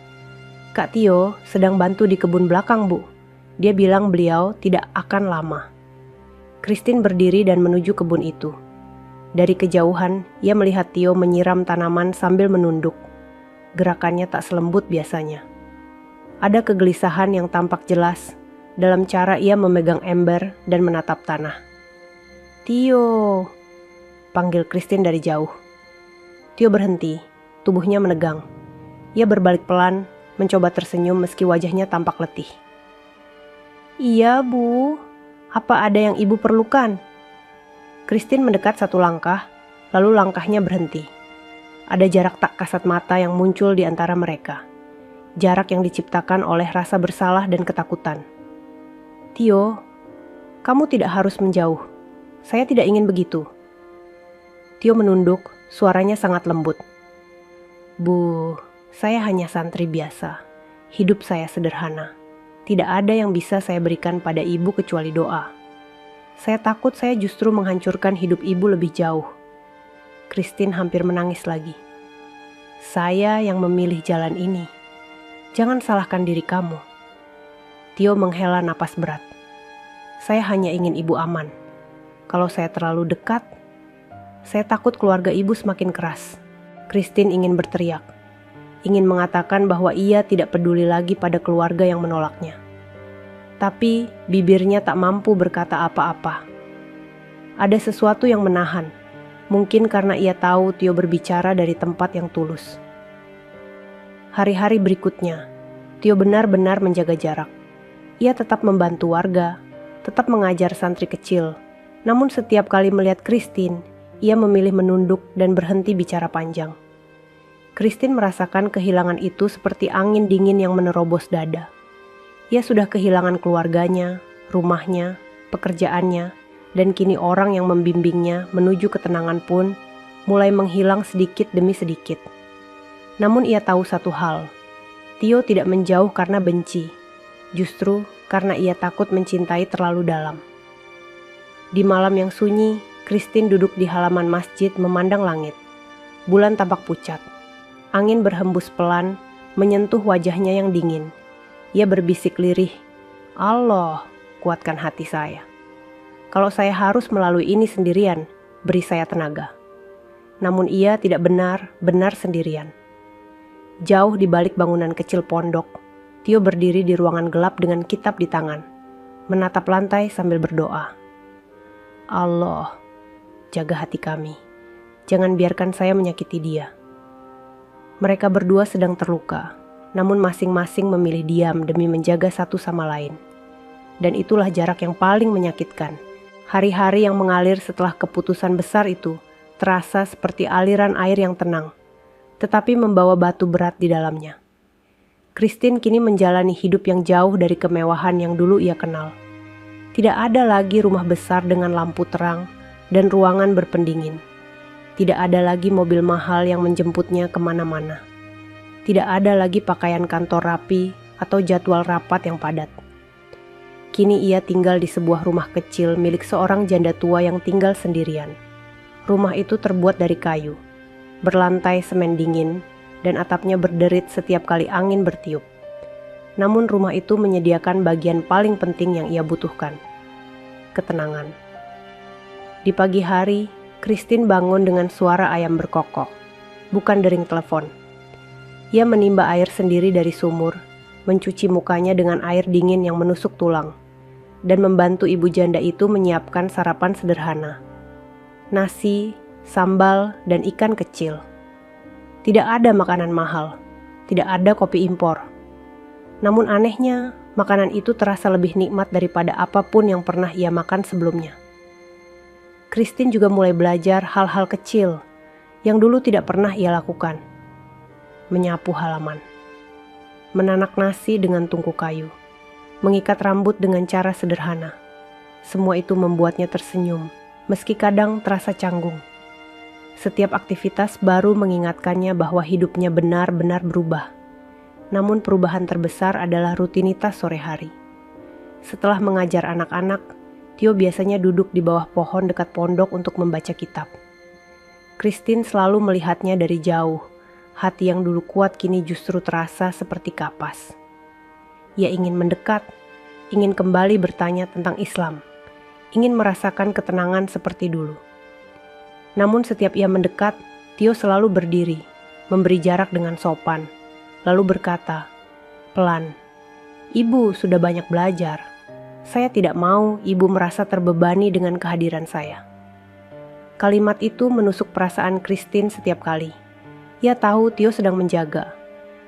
Speaker 2: "Kak Tio sedang bantu di kebun belakang, Bu. Dia bilang beliau tidak akan lama." Christine berdiri dan menuju kebun itu. Dari kejauhan, ia melihat Tio menyiram tanaman sambil menunduk. Gerakannya tak selembut biasanya. Ada kegelisahan yang tampak jelas dalam cara ia memegang ember dan menatap tanah. "Tio," panggil Christine dari jauh. Tio berhenti, tubuhnya menegang. Ia berbalik pelan, mencoba tersenyum meski wajahnya tampak letih. "Iya, Bu. Apa ada yang Ibu perlukan?" Christine mendekat satu langkah, lalu langkahnya berhenti. Ada jarak tak kasat mata yang muncul di antara mereka. Jarak yang diciptakan oleh rasa bersalah dan ketakutan. "Tio, kamu tidak harus menjauh. Saya tidak ingin begitu." Tio menunduk, suaranya sangat lembut. "Bu, saya hanya santri biasa. Hidup saya sederhana. Tidak ada yang bisa saya berikan pada ibu kecuali doa. Saya takut saya justru menghancurkan hidup ibu lebih jauh." Christine hampir menangis lagi. "Saya yang memilih jalan ini. Jangan salahkan diri kamu." Tio menghela napas berat. "Saya hanya ingin ibu aman. Kalau saya terlalu dekat, saya takut keluarga ibu semakin keras." Christine ingin berteriak, ingin mengatakan bahwa ia tidak peduli lagi pada keluarga yang menolaknya. Tapi bibirnya tak mampu berkata apa-apa. Ada sesuatu yang menahan, mungkin karena ia tahu Tio berbicara dari tempat yang tulus. Hari-hari berikutnya, Tio benar-benar menjaga jarak. Ia tetap membantu warga, tetap mengajar santri kecil. Namun setiap kali melihat Christine, ia memilih menunduk dan berhenti bicara panjang. Christine merasakan kehilangan itu seperti angin dingin yang menerobos dada. Ia sudah kehilangan keluarganya, rumahnya, pekerjaannya, dan kini orang yang membimbingnya menuju ketenangan pun mulai menghilang sedikit demi sedikit. Namun ia tahu satu hal, Tio tidak menjauh karena benci, justru karena ia takut mencintai terlalu dalam. Di malam yang sunyi, Christine duduk di halaman masjid memandang langit. Bulan tampak pucat. Angin berhembus pelan, menyentuh wajahnya yang dingin. Ia berbisik lirih, "Allah, kuatkan hati saya. Kalau saya harus melalui ini sendirian, beri saya tenaga." Namun ia tidak benar-benar sendirian. Jauh di balik bangunan kecil pondok, Tio berdiri di ruangan gelap dengan kitab di tangan, menatap lantai sambil berdoa. "Allah, jaga hati kami. Jangan biarkan saya menyakiti dia." Mereka berdua sedang terluka, namun masing-masing memilih diam demi menjaga satu sama lain. Dan itulah jarak yang paling menyakitkan. Hari-hari yang mengalir setelah keputusan besar itu terasa seperti aliran air yang tenang, tetapi membawa batu berat di dalamnya. Christine kini menjalani hidup yang jauh dari kemewahan yang dulu ia kenal. Tidak ada lagi rumah besar dengan lampu terang dan ruangan berpendingin. Tidak ada lagi mobil mahal yang menjemputnya kemana-mana. Tidak ada lagi pakaian kantor rapi atau jadwal rapat yang padat. Kini ia tinggal di sebuah rumah kecil milik seorang janda tua yang tinggal sendirian. Rumah itu terbuat dari kayu, berlantai semen dingin, dan atapnya berderit setiap kali angin bertiup. Namun rumah itu menyediakan bagian paling penting yang ia butuhkan, ketenangan. Di pagi hari, Christine bangun dengan suara ayam berkokok, bukan dering telepon. Ia menimba air sendiri dari sumur, mencuci mukanya dengan air dingin yang menusuk tulang, dan membantu ibu janda itu menyiapkan sarapan sederhana. Nasi, sambal, dan ikan kecil. Tidak ada makanan mahal, tidak ada kopi impor. Namun anehnya, makanan itu terasa lebih nikmat daripada apapun yang pernah ia makan sebelumnya. Christine juga mulai belajar hal-hal kecil yang dulu tidak pernah ia lakukan. Menyapu halaman, menanak nasi dengan tungku kayu, mengikat rambut dengan cara sederhana. Semua itu membuatnya tersenyum, meski kadang terasa canggung. Setiap aktivitas baru mengingatkannya bahwa hidupnya benar-benar berubah. Namun perubahan terbesar adalah rutinitas sore hari. Setelah mengajar anak-anak, Tio biasanya duduk di bawah pohon dekat pondok untuk membaca kitab. Christine selalu melihatnya dari jauh. Hati yang dulu kuat kini justru terasa seperti kapas. Ia ingin mendekat, ingin kembali bertanya tentang Islam, ingin merasakan ketenangan seperti dulu. Namun setiap ia mendekat, Tio selalu berdiri, memberi jarak dengan sopan, lalu berkata, "Pelan, Ibu sudah banyak belajar. Saya tidak mau Ibu merasa terbebani dengan kehadiran saya." Kalimat itu menusuk perasaan Christine setiap kali. Ia tahu Tio sedang menjaga,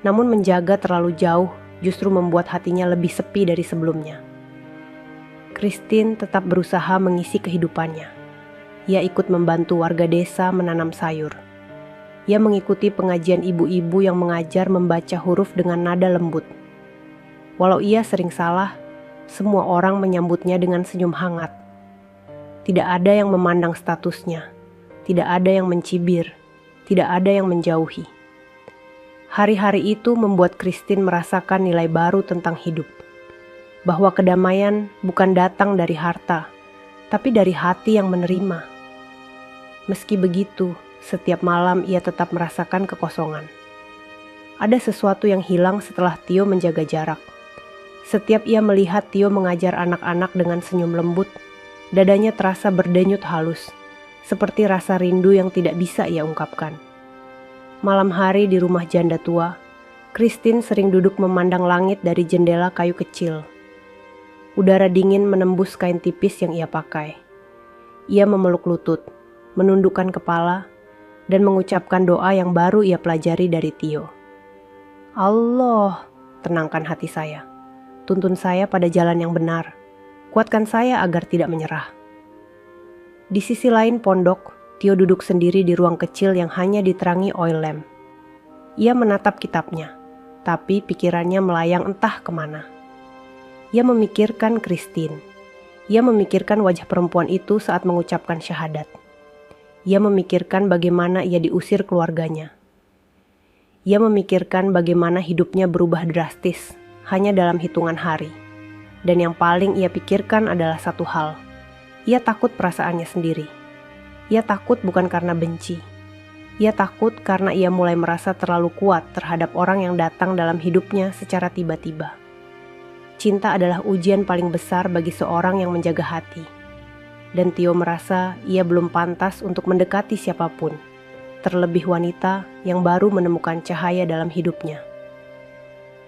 Speaker 2: namun menjaga terlalu jauh justru membuat hatinya lebih sepi dari sebelumnya. Christine tetap berusaha mengisi kehidupannya. Ia ikut membantu warga desa menanam sayur. Ia mengikuti pengajian ibu-ibu yang mengajar membaca huruf dengan nada lembut. Walau ia sering salah, semua orang menyambutnya dengan senyum hangat. Tidak ada yang memandang statusnya, tidak ada yang mencibir, tidak ada yang menjauhi. Hari-hari itu membuat Christine merasakan nilai baru tentang hidup. Bahwa kedamaian bukan datang dari harta, tapi dari hati yang menerima. Meski begitu, setiap malam ia tetap merasakan kekosongan. Ada sesuatu yang hilang setelah Tio menjaga jarak. Setiap ia melihat Tio mengajar anak-anak dengan senyum lembut, dadanya terasa berdenyut halus, seperti rasa rindu yang tidak bisa ia ungkapkan. Malam hari di rumah janda tua, Christine sering duduk memandang langit dari jendela kayu kecil. Udara dingin menembus kain tipis yang ia pakai. Ia memeluk lutut, menundukkan kepala, dan mengucapkan doa yang baru ia pelajari dari Tio. "Allah, tenangkan hati saya. Tuntun saya pada jalan yang benar. Kuatkan saya agar tidak menyerah." Di sisi lain pondok, Tio duduk sendiri di ruang kecil yang hanya diterangi oil lamp. Ia menatap kitabnya, tapi pikirannya melayang entah kemana. Ia memikirkan Christine. Ia memikirkan wajah perempuan itu saat mengucapkan syahadat. Ia memikirkan bagaimana ia diusir keluarganya. Ia memikirkan bagaimana hidupnya berubah drastis hanya dalam hitungan hari. Dan yang paling ia pikirkan adalah satu hal. Ia takut perasaannya sendiri. Ia takut bukan karena benci. Ia takut karena ia mulai merasa terlalu kuat terhadap orang yang datang dalam hidupnya secara tiba-tiba. Cinta adalah ujian paling besar bagi seorang yang menjaga hati. Dan Tio merasa ia belum pantas untuk mendekati siapapun, terlebih wanita yang baru menemukan cahaya dalam hidupnya.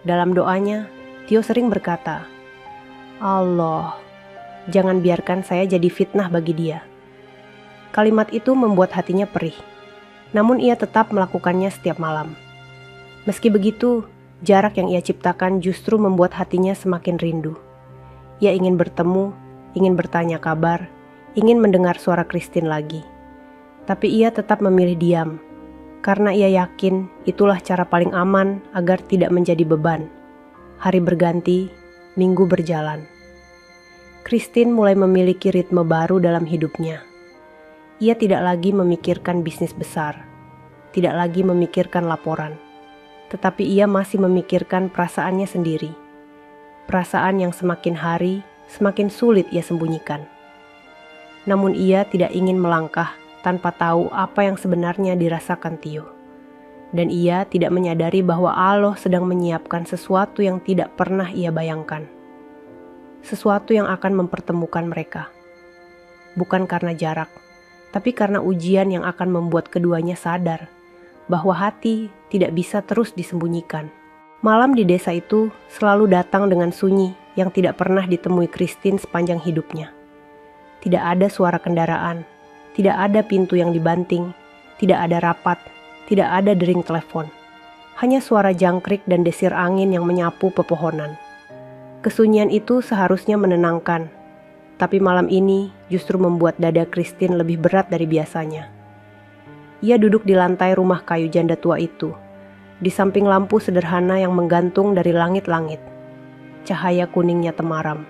Speaker 2: Dalam doanya, Tio sering berkata, "Allah, jangan biarkan saya jadi fitnah bagi dia." Kalimat itu membuat hatinya perih, namun ia tetap melakukannya setiap malam. Meski begitu, jarak yang ia ciptakan justru membuat hatinya semakin rindu. Ia ingin bertemu, ingin bertanya kabar, ingin mendengar suara Christine lagi. Tapi ia tetap memilih diam, karena ia yakin itulah cara paling aman agar tidak menjadi beban. Hari berganti, minggu berjalan. Christine mulai memiliki ritme baru dalam hidupnya. Ia tidak lagi memikirkan bisnis besar, tidak lagi memikirkan laporan, tetapi ia masih memikirkan perasaannya sendiri. Perasaan yang semakin hari, semakin sulit ia sembunyikan. Namun ia tidak ingin melangkah tanpa tahu apa yang sebenarnya dirasakan Tio. Dan ia tidak menyadari bahwa Allah sedang menyiapkan sesuatu yang tidak pernah ia bayangkan. Sesuatu yang akan mempertemukan mereka. Bukan karena jarak, tapi karena ujian yang akan membuat keduanya sadar bahwa hati tidak bisa terus disembunyikan. Malam di desa itu selalu datang dengan sunyi yang tidak pernah ditemui Christine sepanjang hidupnya. Tidak ada suara kendaraan, tidak ada pintu yang dibanting, tidak ada rapat, Tidak ada dering telepon. Hanya suara jangkrik dan desir angin yang menyapu pepohonan. Kesunyian itu seharusnya menenangkan, tapi malam ini justru membuat dada Christine lebih berat dari biasanya. Ia duduk di lantai rumah kayu janda tua itu, di samping lampu sederhana yang menggantung dari langit-langit. Cahaya kuningnya temaram,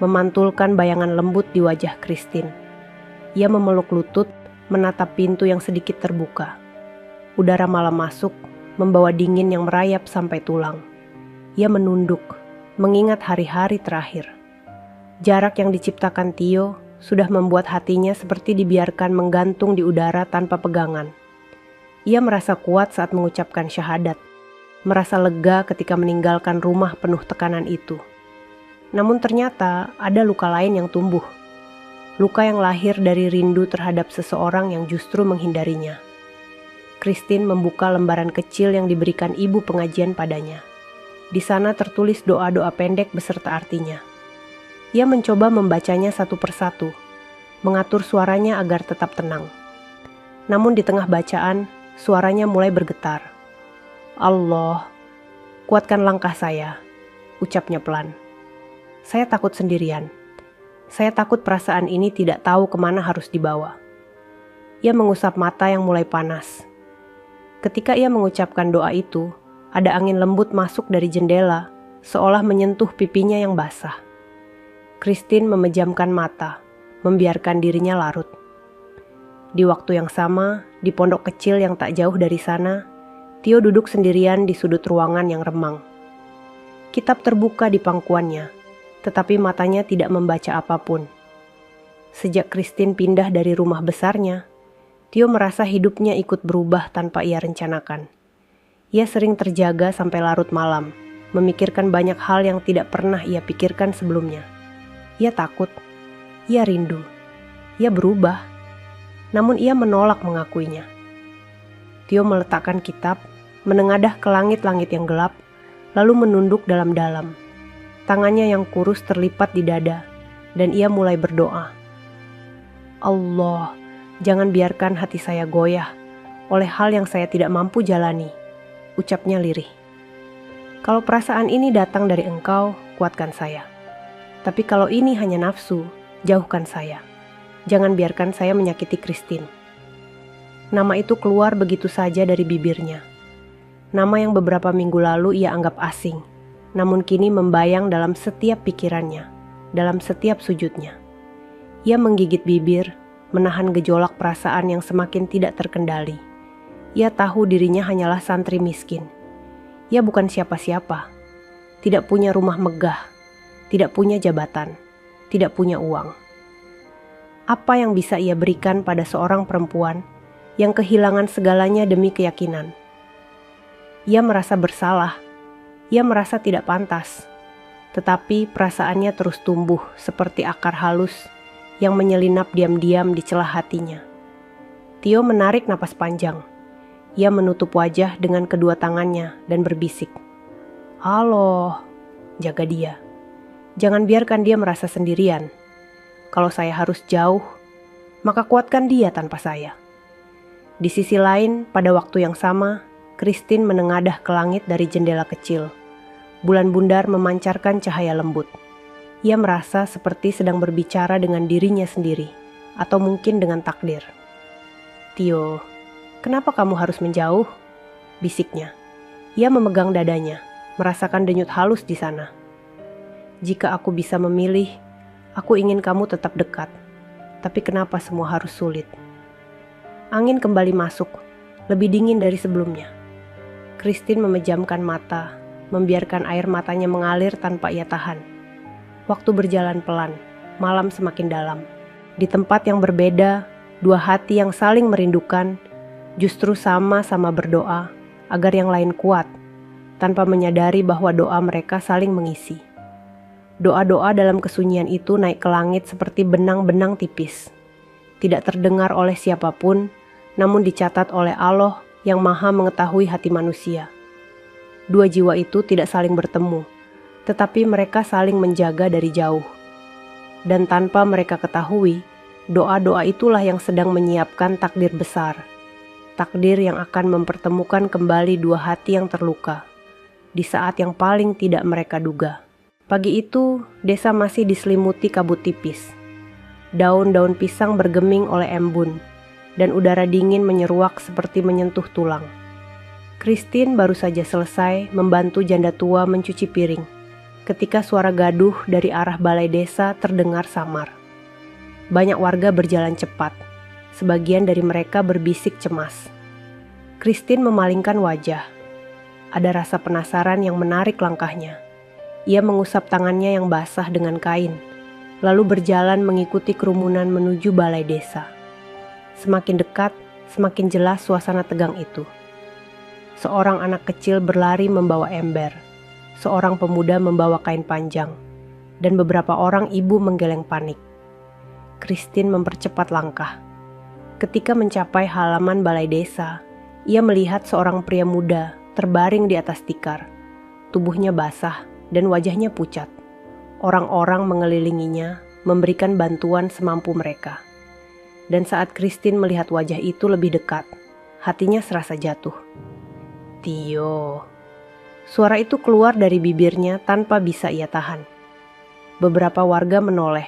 Speaker 2: memantulkan bayangan lembut di wajah Christine. Ia memeluk lutut, menatap pintu yang sedikit terbuka. Udara malam masuk, membawa dingin yang merayap sampai tulang. Ia menunduk, mengingat hari-hari terakhir. Jarak yang diciptakan Tio sudah membuat hatinya seperti dibiarkan menggantung di udara tanpa pegangan. Ia merasa kuat saat mengucapkan syahadat, merasa lega ketika meninggalkan rumah penuh tekanan itu. Namun ternyata ada luka lain yang tumbuh. Luka yang lahir dari rindu terhadap seseorang yang justru menghindarinya. Christine membuka lembaran kecil yang diberikan ibu pengajian padanya. Di sana tertulis doa-doa pendek beserta artinya. Ia mencoba membacanya satu persatu, mengatur suaranya agar tetap tenang. Namun di tengah bacaan, suaranya mulai bergetar. Allah, kuatkan langkah saya, ucapnya pelan. Saya takut sendirian. Saya takut perasaan ini tidak tahu kemana harus dibawa. Ia mengusap mata yang mulai panas. Ketika ia mengucapkan doa itu, ada angin lembut masuk dari jendela, seolah menyentuh pipinya yang basah. Christine memejamkan mata, membiarkan dirinya larut. Di waktu yang sama, di pondok kecil yang tak jauh dari sana, Tio duduk sendirian di sudut ruangan yang remang. Kitab terbuka di pangkuannya, tetapi matanya tidak membaca apapun. Sejak Christine pindah dari rumah besarnya, Tio merasa hidupnya ikut berubah tanpa ia rencanakan. Ia sering terjaga sampai larut malam, memikirkan banyak hal yang tidak pernah ia pikirkan sebelumnya. Ia takut, ia rindu, ia berubah, namun ia menolak mengakuinya. Tio meletakkan kitab, menengadah ke langit-langit yang gelap, lalu menunduk dalam-dalam. Tangannya yang kurus terlipat di dada, dan ia mulai berdoa. Allah, jangan biarkan hati saya goyah oleh hal yang saya tidak mampu jalani, ucapnya lirih. Kalau perasaan ini datang dari Engkau, kuatkan saya. Tapi kalau ini hanya nafsu, jauhkan saya. Jangan biarkan saya menyakiti Christine. Nama itu keluar begitu saja dari bibirnya. Nama yang beberapa minggu lalu ia anggap asing, namun kini membayang dalam setiap pikirannya, dalam setiap sujudnya. Ia menggigit bibir, menahan gejolak perasaan yang semakin tidak terkendali. Ia tahu dirinya hanyalah santri miskin. Ia bukan siapa-siapa, tidak punya rumah megah, tidak punya jabatan, tidak punya uang. Apa yang bisa ia berikan pada seorang perempuan yang kehilangan segalanya demi keyakinan? Ia merasa bersalah, ia merasa tidak pantas, tetapi perasaannya terus tumbuh seperti akar halus yang menyelinap diam-diam di celah hatinya. Tio menarik napas panjang. Ia menutup wajah dengan kedua tangannya dan berbisik, "Halo, jaga dia. Jangan biarkan dia merasa sendirian. Kalau saya harus jauh, maka kuatkan dia tanpa saya." Di sisi lain, pada waktu yang sama, Christine menengadah ke langit dari jendela kecil. Bulan bundar memancarkan cahaya lembut. Ia merasa seperti sedang berbicara dengan dirinya sendiri, atau mungkin dengan takdir. "Tio, kenapa kamu harus menjauh?" bisiknya. Ia memegang dadanya, merasakan denyut halus di sana. "Jika aku bisa memilih, aku ingin kamu tetap dekat. Tapi kenapa semua harus sulit?" Angin kembali masuk, lebih dingin dari sebelumnya. Christine memejamkan mata, membiarkan air matanya mengalir tanpa ia tahan. Waktu berjalan pelan, malam semakin dalam. Di tempat yang berbeda, dua hati yang saling merindukan justru sama-sama berdoa agar yang lain kuat, tanpa menyadari bahwa doa mereka saling mengisi. Doa-doa dalam kesunyian itu naik ke langit seperti benang-benang tipis. Tidak terdengar oleh siapapun, namun dicatat oleh Allah yang Maha mengetahui hati manusia. Dua jiwa itu tidak saling bertemu, tetapi mereka saling menjaga dari jauh. Dan tanpa mereka ketahui, doa-doa itulah yang sedang menyiapkan takdir besar. takdir yang akan mempertemukan kembali dua hati yang terluka di saat yang paling tidak mereka duga. Pagi itu, desa masih diselimuti kabut tipis. Daun-daun pisang bergeming oleh embun, dan udara dingin menyeruak seperti menyentuh tulang. Christine baru saja selesai membantu janda tua mencuci piring, ketika suara gaduh dari arah balai desa terdengar samar. Banyak warga berjalan cepat, sebagian dari mereka berbisik cemas. Christine memalingkan wajah. Ada rasa penasaran yang menarik langkahnya. Ia mengusap tangannya yang basah dengan kain, lalu berjalan mengikuti kerumunan menuju balai desa. Semakin dekat, semakin jelas suasana tegang itu. Seorang anak kecil berlari membawa ember, seorang pemuda membawa kain panjang, dan beberapa orang ibu menggeleng panik. Christine mempercepat langkah. Ketika mencapai halaman balai desa, ia melihat seorang pria muda terbaring di atas tikar. Tubuhnya basah dan wajahnya pucat. Orang-orang mengelilinginya, memberikan bantuan semampu mereka. Dan saat Christine melihat wajah itu lebih dekat, hatinya serasa jatuh. Tio. Suara itu keluar dari bibirnya tanpa bisa ia tahan. Beberapa warga menoleh,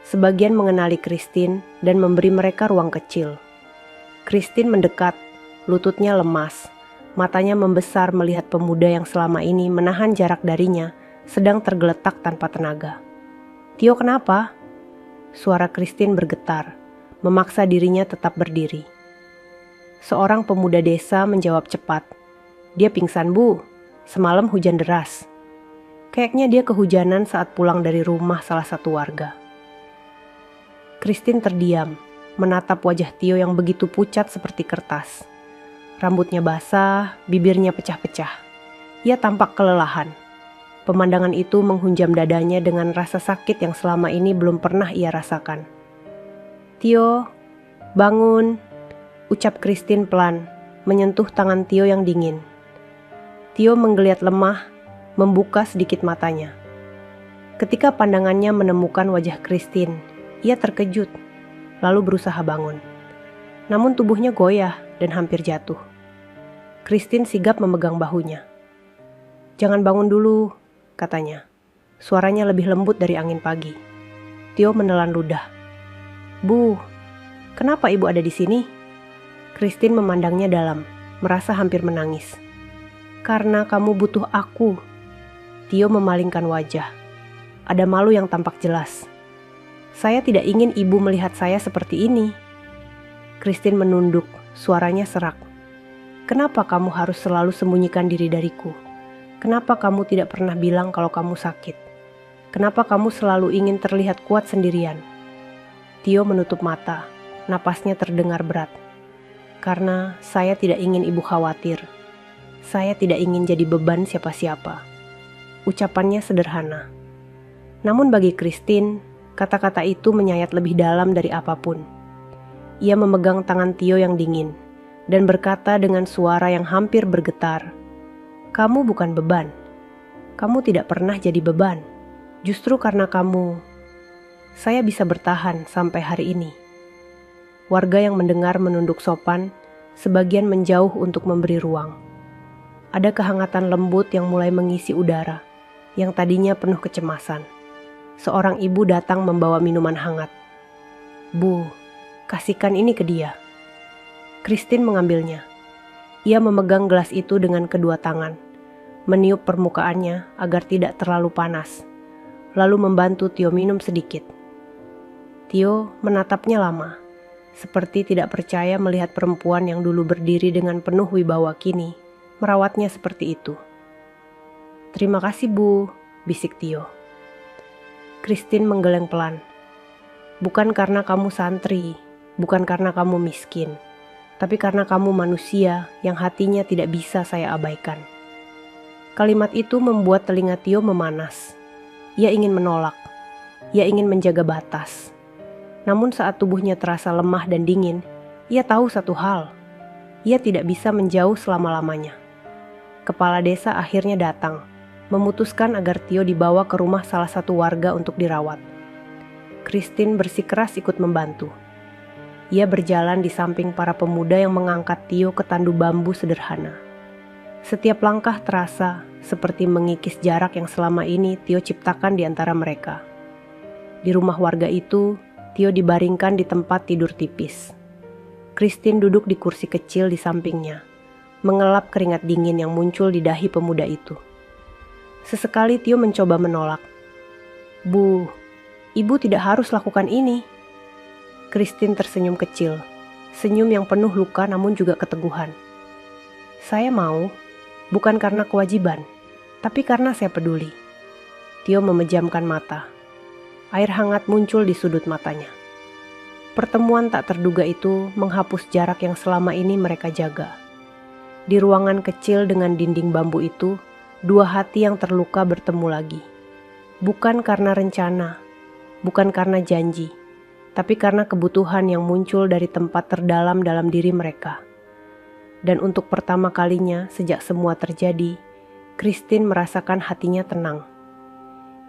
Speaker 2: sebagian mengenali Christine dan memberi mereka ruang kecil. Christine mendekat, lututnya lemas, matanya membesar melihat pemuda yang selama ini menahan jarak darinya sedang tergeletak tanpa tenaga. Tio, kenapa? Suara Christine bergetar, memaksa dirinya tetap berdiri. Seorang pemuda desa menjawab cepat. Dia pingsan, Bu. Semalam hujan deras. Kayaknya dia kehujanan saat pulang dari rumah salah satu warga. Christine terdiam, menatap wajah Tio yang begitu pucat seperti kertas. Rambutnya basah, bibirnya pecah-pecah. Ia tampak kelelahan. Pemandangan itu menghunjam dadanya dengan rasa sakit yang selama ini belum pernah ia rasakan. Tio, bangun, ucap Christine pelan, menyentuh tangan Tio yang dingin. Tio menggeliat lemah, membuka sedikit matanya. Ketika pandangannya menemukan wajah Christine, ia terkejut, lalu berusaha bangun. Namun tubuhnya goyah dan hampir jatuh. Christine sigap memegang bahunya. Jangan bangun dulu, katanya. Suaranya lebih lembut dari angin pagi. Tio menelan ludah. Bu, kenapa ibu ada di sini? Christine memandangnya dalam, merasa hampir menangis. Karena kamu butuh aku. Tio memalingkan wajah. Ada malu yang tampak jelas. Saya tidak ingin ibu melihat saya seperti ini. Christine menunduk, suaranya serak. Kenapa kamu harus selalu sembunyikan diri dariku? Kenapa kamu tidak pernah bilang kalau kamu sakit? Kenapa kamu selalu ingin terlihat kuat sendirian? Tio menutup mata, napasnya terdengar berat. Karena saya tidak ingin ibu khawatir. Saya tidak ingin jadi beban siapa-siapa. Ucapannya sederhana. Namun bagi Christine, kata-kata itu menyayat lebih dalam dari apapun. Ia memegang tangan Tio yang dingin dan berkata dengan suara yang hampir bergetar, "Kamu bukan beban. Kamu tidak pernah jadi beban. Justru karena kamu, saya bisa bertahan sampai hari ini." Warga yang mendengar menunduk sopan, sebagian menjauh untuk memberi ruang. Ada kehangatan lembut yang mulai mengisi udara, yang tadinya penuh kecemasan. Seorang ibu datang membawa minuman hangat. Bu, kasihkan ini ke dia. Christine mengambilnya. Ia memegang gelas itu dengan kedua tangan, meniup permukaannya agar tidak terlalu panas, lalu membantu Tio minum sedikit. Tio menatapnya lama, seperti tidak percaya melihat perempuan yang dulu berdiri dengan penuh wibawa kini merawatnya seperti itu. Terima kasih, Bu, bisik Tio. Christine menggeleng pelan. Bukan karena kamu santri, bukan karena kamu miskin, tapi karena kamu manusia yang hatinya tidak bisa saya abaikan. Kalimat itu membuat telinga Tio memanas. Ia ingin menolak. Ia ingin menjaga batas. Namun saat tubuhnya terasa lemah dan dingin, ia tahu satu hal. Ia tidak bisa menjauh selama-lamanya. Kepala desa akhirnya datang, memutuskan agar Tio dibawa ke rumah salah satu warga untuk dirawat. Christine bersikeras ikut membantu. Ia berjalan di samping para pemuda yang mengangkat Tio ke tandu bambu sederhana. Setiap langkah terasa seperti mengikis jarak yang selama ini Tio ciptakan di antara mereka. Di rumah warga itu, Tio dibaringkan di tempat tidur tipis. Christine duduk di kursi kecil di sampingnya, mengelap keringat dingin yang muncul di dahi pemuda itu. Sesekali Tio mencoba menolak. "Bu, ibu tidak harus lakukan ini." Christine tersenyum kecil, senyum yang penuh luka namun juga keteguhan. "Saya mau, bukan karena kewajiban, tapi karena saya peduli." Tio memejamkan mata. Air hangat muncul di sudut matanya. Pertemuan tak terduga itu menghapus jarak yang selama ini mereka jaga. Di ruangan kecil dengan dinding bambu itu, dua hati yang terluka bertemu lagi. Bukan karena rencana, bukan karena janji, tapi karena kebutuhan yang muncul dari tempat terdalam dalam diri mereka. Dan untuk pertama kalinya sejak semua terjadi, Christine merasakan hatinya tenang.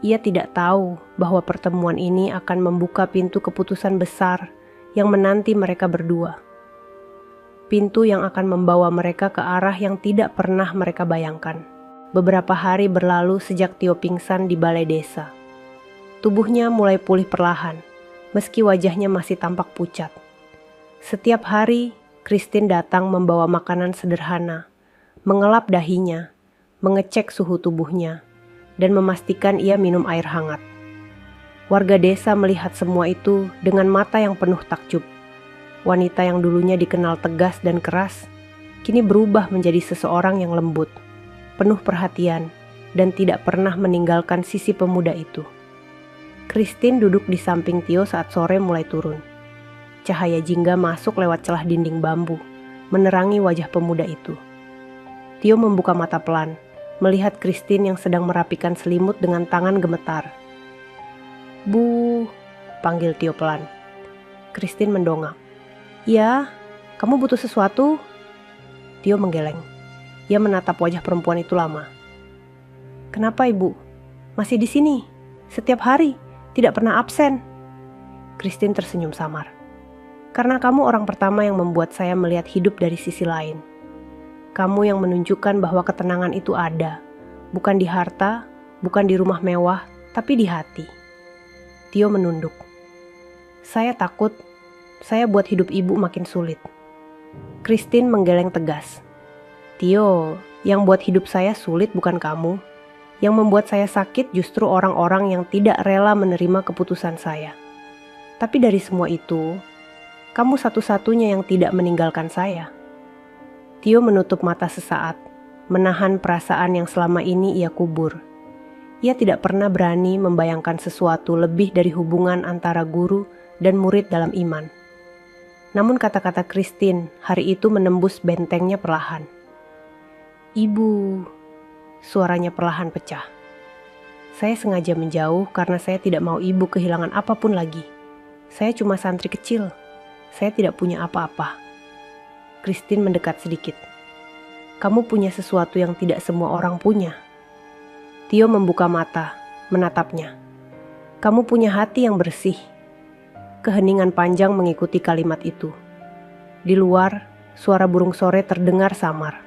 Speaker 2: Ia tidak tahu bahwa pertemuan ini akan membuka pintu keputusan besar yang menanti mereka berdua. Pintu yang akan membawa mereka ke arah yang tidak pernah mereka bayangkan. Beberapa hari berlalu sejak Tio pingsan di balai desa. Tubuhnya mulai pulih perlahan, meski wajahnya masih tampak pucat. Setiap hari, Christine datang membawa makanan sederhana, mengelap dahinya, mengecek suhu tubuhnya, dan memastikan ia minum air hangat. Warga desa melihat semua itu dengan mata yang penuh takjub. Wanita yang dulunya dikenal tegas dan keras, kini berubah menjadi seseorang yang lembut, penuh perhatian, dan tidak pernah meninggalkan sisi pemuda itu. Christine duduk di samping Tio saat sore mulai turun. Cahaya jingga masuk lewat celah dinding bambu, menerangi wajah pemuda itu. Tio membuka mata pelan, melihat Christine yang sedang merapikan selimut dengan tangan gemetar. "Bu," panggil Tio pelan. Christine mendongak. "Ya, kamu butuh sesuatu?" Tio menggeleng. Ia menatap wajah perempuan itu lama. "Kenapa ibu? Masih di sini? Setiap hari? Tidak pernah absen?" Christine tersenyum samar. "Karena kamu orang pertama yang membuat saya melihat hidup dari sisi lain. Kamu yang menunjukkan bahwa ketenangan itu ada, bukan di harta, bukan di rumah mewah, tapi di hati." Tio menunduk. "Saya takut, saya buat hidup ibu makin sulit." Christine menggeleng tegas. "Tio, yang buat hidup saya sulit bukan kamu. Yang membuat saya sakit justru orang-orang yang tidak rela menerima keputusan saya. Tapi dari semua itu, kamu satu-satunya yang tidak meninggalkan saya." Tio menutup mata sesaat, menahan perasaan yang selama ini ia kubur. Ia tidak pernah berani membayangkan sesuatu lebih dari hubungan antara guru dan murid dalam iman. Namun kata-kata Christine hari itu menembus bentengnya perlahan. "Ibu," suaranya perlahan pecah. "Saya sengaja menjauh karena saya tidak mau ibu kehilangan apapun lagi. Saya cuma santri kecil. Saya tidak punya apa-apa." Christine mendekat sedikit. "Kamu punya sesuatu yang tidak semua orang punya." Tio membuka mata, menatapnya. "Kamu punya hati yang bersih." Keheningan panjang mengikuti kalimat itu. Di luar, suara burung sore terdengar samar.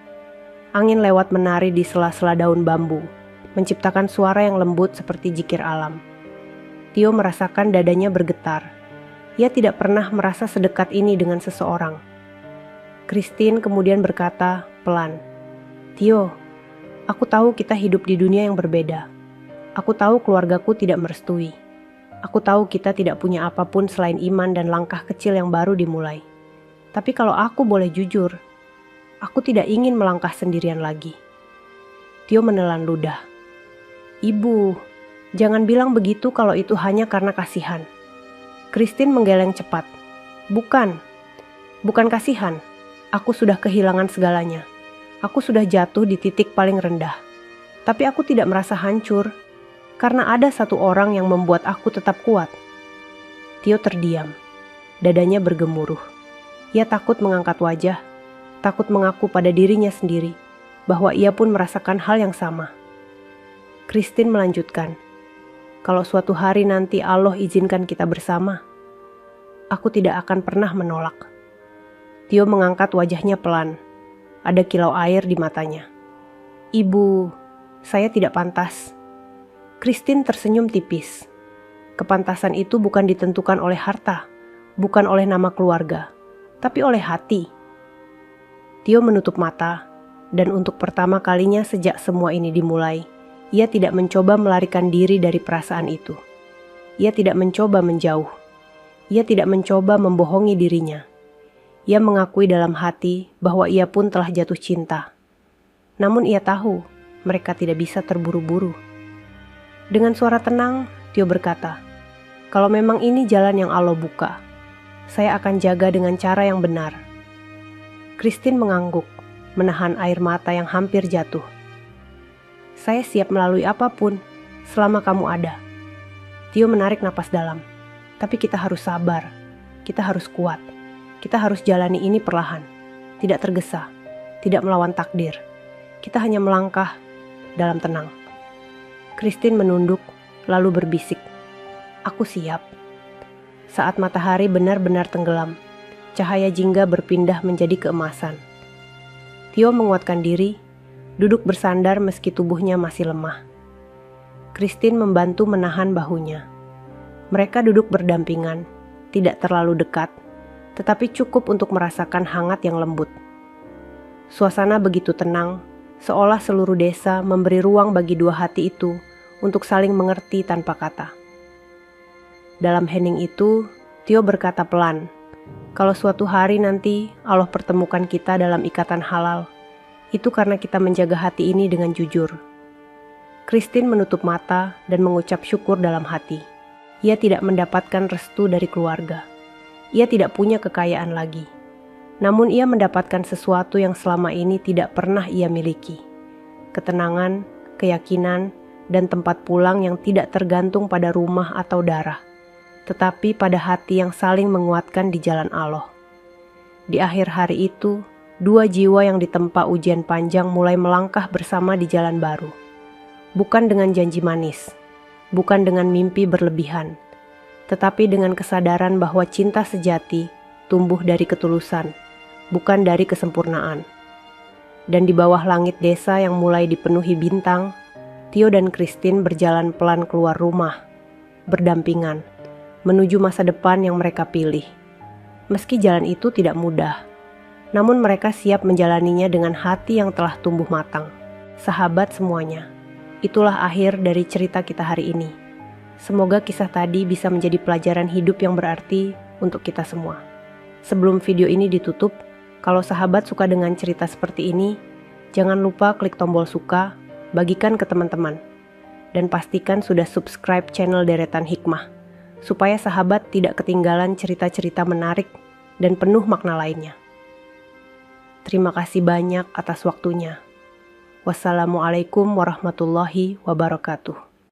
Speaker 2: Angin lewat menari di sela-sela daun bambu, menciptakan suara yang lembut seperti jikir alam. Tio merasakan dadanya bergetar. Ia tidak pernah merasa sedekat ini dengan seseorang. Christine kemudian berkata pelan, "Tio, aku tahu kita hidup di dunia yang berbeda. Aku tahu keluargaku tidak merestui. Aku tahu kita tidak punya apapun selain iman dan langkah kecil yang baru dimulai. Tapi kalau aku boleh jujur, aku tidak ingin melangkah sendirian lagi." Tio menelan ludah. "Ibu, jangan bilang begitu kalau itu hanya karena kasihan." Christine menggeleng cepat. Bukan kasihan. Aku sudah kehilangan segalanya. Aku sudah jatuh di titik paling rendah. Tapi aku tidak merasa hancur, karena ada satu orang yang membuat aku tetap kuat." Tio terdiam. Dadanya bergemuruh. Ia takut mengangkat wajah, takut mengaku pada dirinya sendiri, bahwa ia pun merasakan hal yang sama. Christine melanjutkan, "Kalau suatu hari nanti Allah izinkan kita bersama, Aku tidak akan pernah menolak. Tio mengangkat wajahnya pelan. Ada kilau air di matanya. Ibu, saya tidak pantas. Christine tersenyum tipis. Kepantasan itu bukan ditentukan oleh harta, bukan oleh nama keluarga, tapi oleh hati. Tio menutup mata, dan untuk pertama kalinya sejak semua ini dimulai, ia tidak mencoba melarikan diri dari perasaan itu. Ia tidak mencoba menjauh. Ia tidak mencoba membohongi dirinya. Ia mengakui dalam hati bahwa ia pun telah jatuh cinta. Namun ia tahu mereka tidak bisa terburu-buru. Dengan suara tenang, Tio berkata, "Kalau memang ini jalan yang Allah buka, saya akan jaga dengan cara yang benar." Christine mengangguk, menahan air mata yang hampir jatuh. "Saya siap melalui apapun, selama kamu ada." Tio menarik napas dalam. "Tapi kita harus sabar, kita harus kuat. Kita harus jalani ini perlahan, tidak tergesa, tidak melawan takdir. Kita hanya melangkah dalam tenang." Christine menunduk, lalu berbisik, "Aku siap." Saat matahari benar-benar tenggelam, cahaya jingga berpindah menjadi keemasan. Tio menguatkan diri, duduk bersandar meski tubuhnya masih lemah. Christine membantu menahan bahunya. Mereka duduk berdampingan, tidak terlalu dekat, tetapi cukup untuk merasakan hangat yang lembut. Suasana begitu tenang, seolah seluruh desa memberi ruang bagi dua hati itu untuk saling mengerti tanpa kata. Dalam hening itu, Tio berkata pelan, "Kalau suatu hari nanti Allah pertemukan kita dalam ikatan halal, itu karena kita menjaga hati ini dengan jujur." Christine menutup mata dan mengucap syukur dalam hati. Ia tidak mendapatkan restu dari keluarga. Ia tidak punya kekayaan lagi. Namun ia mendapatkan sesuatu yang selama ini tidak pernah ia miliki. Ketenangan, keyakinan, dan tempat pulang yang tidak tergantung pada rumah atau darah, tetapi pada hati yang saling menguatkan di jalan Allah. Di akhir hari itu, dua jiwa yang ditempa ujian panjang mulai melangkah bersama di jalan baru. Bukan dengan janji manis, bukan dengan mimpi berlebihan, tetapi dengan kesadaran bahwa cinta sejati tumbuh dari ketulusan, bukan dari kesempurnaan. Dan di bawah langit desa yang mulai dipenuhi bintang, Tio dan Christine berjalan pelan keluar rumah, berdampingan, menuju masa depan yang mereka pilih. Meski jalan itu tidak mudah, namun mereka siap menjalaninya dengan hati yang telah tumbuh matang. Sahabat semuanya, itulah akhir dari cerita kita hari ini. Semoga kisah tadi bisa menjadi pelajaran hidup yang berarti untuk kita semua. Sebelum video ini ditutup, kalau sahabat suka dengan cerita seperti ini, jangan lupa klik tombol suka, bagikan ke teman-teman, dan pastikan sudah subscribe channel Deretan Hikmah, supaya sahabat tidak ketinggalan cerita-cerita menarik dan penuh makna lainnya. Terima kasih banyak atas waktunya. Wassalamualaikum warahmatullahi wabarakatuh.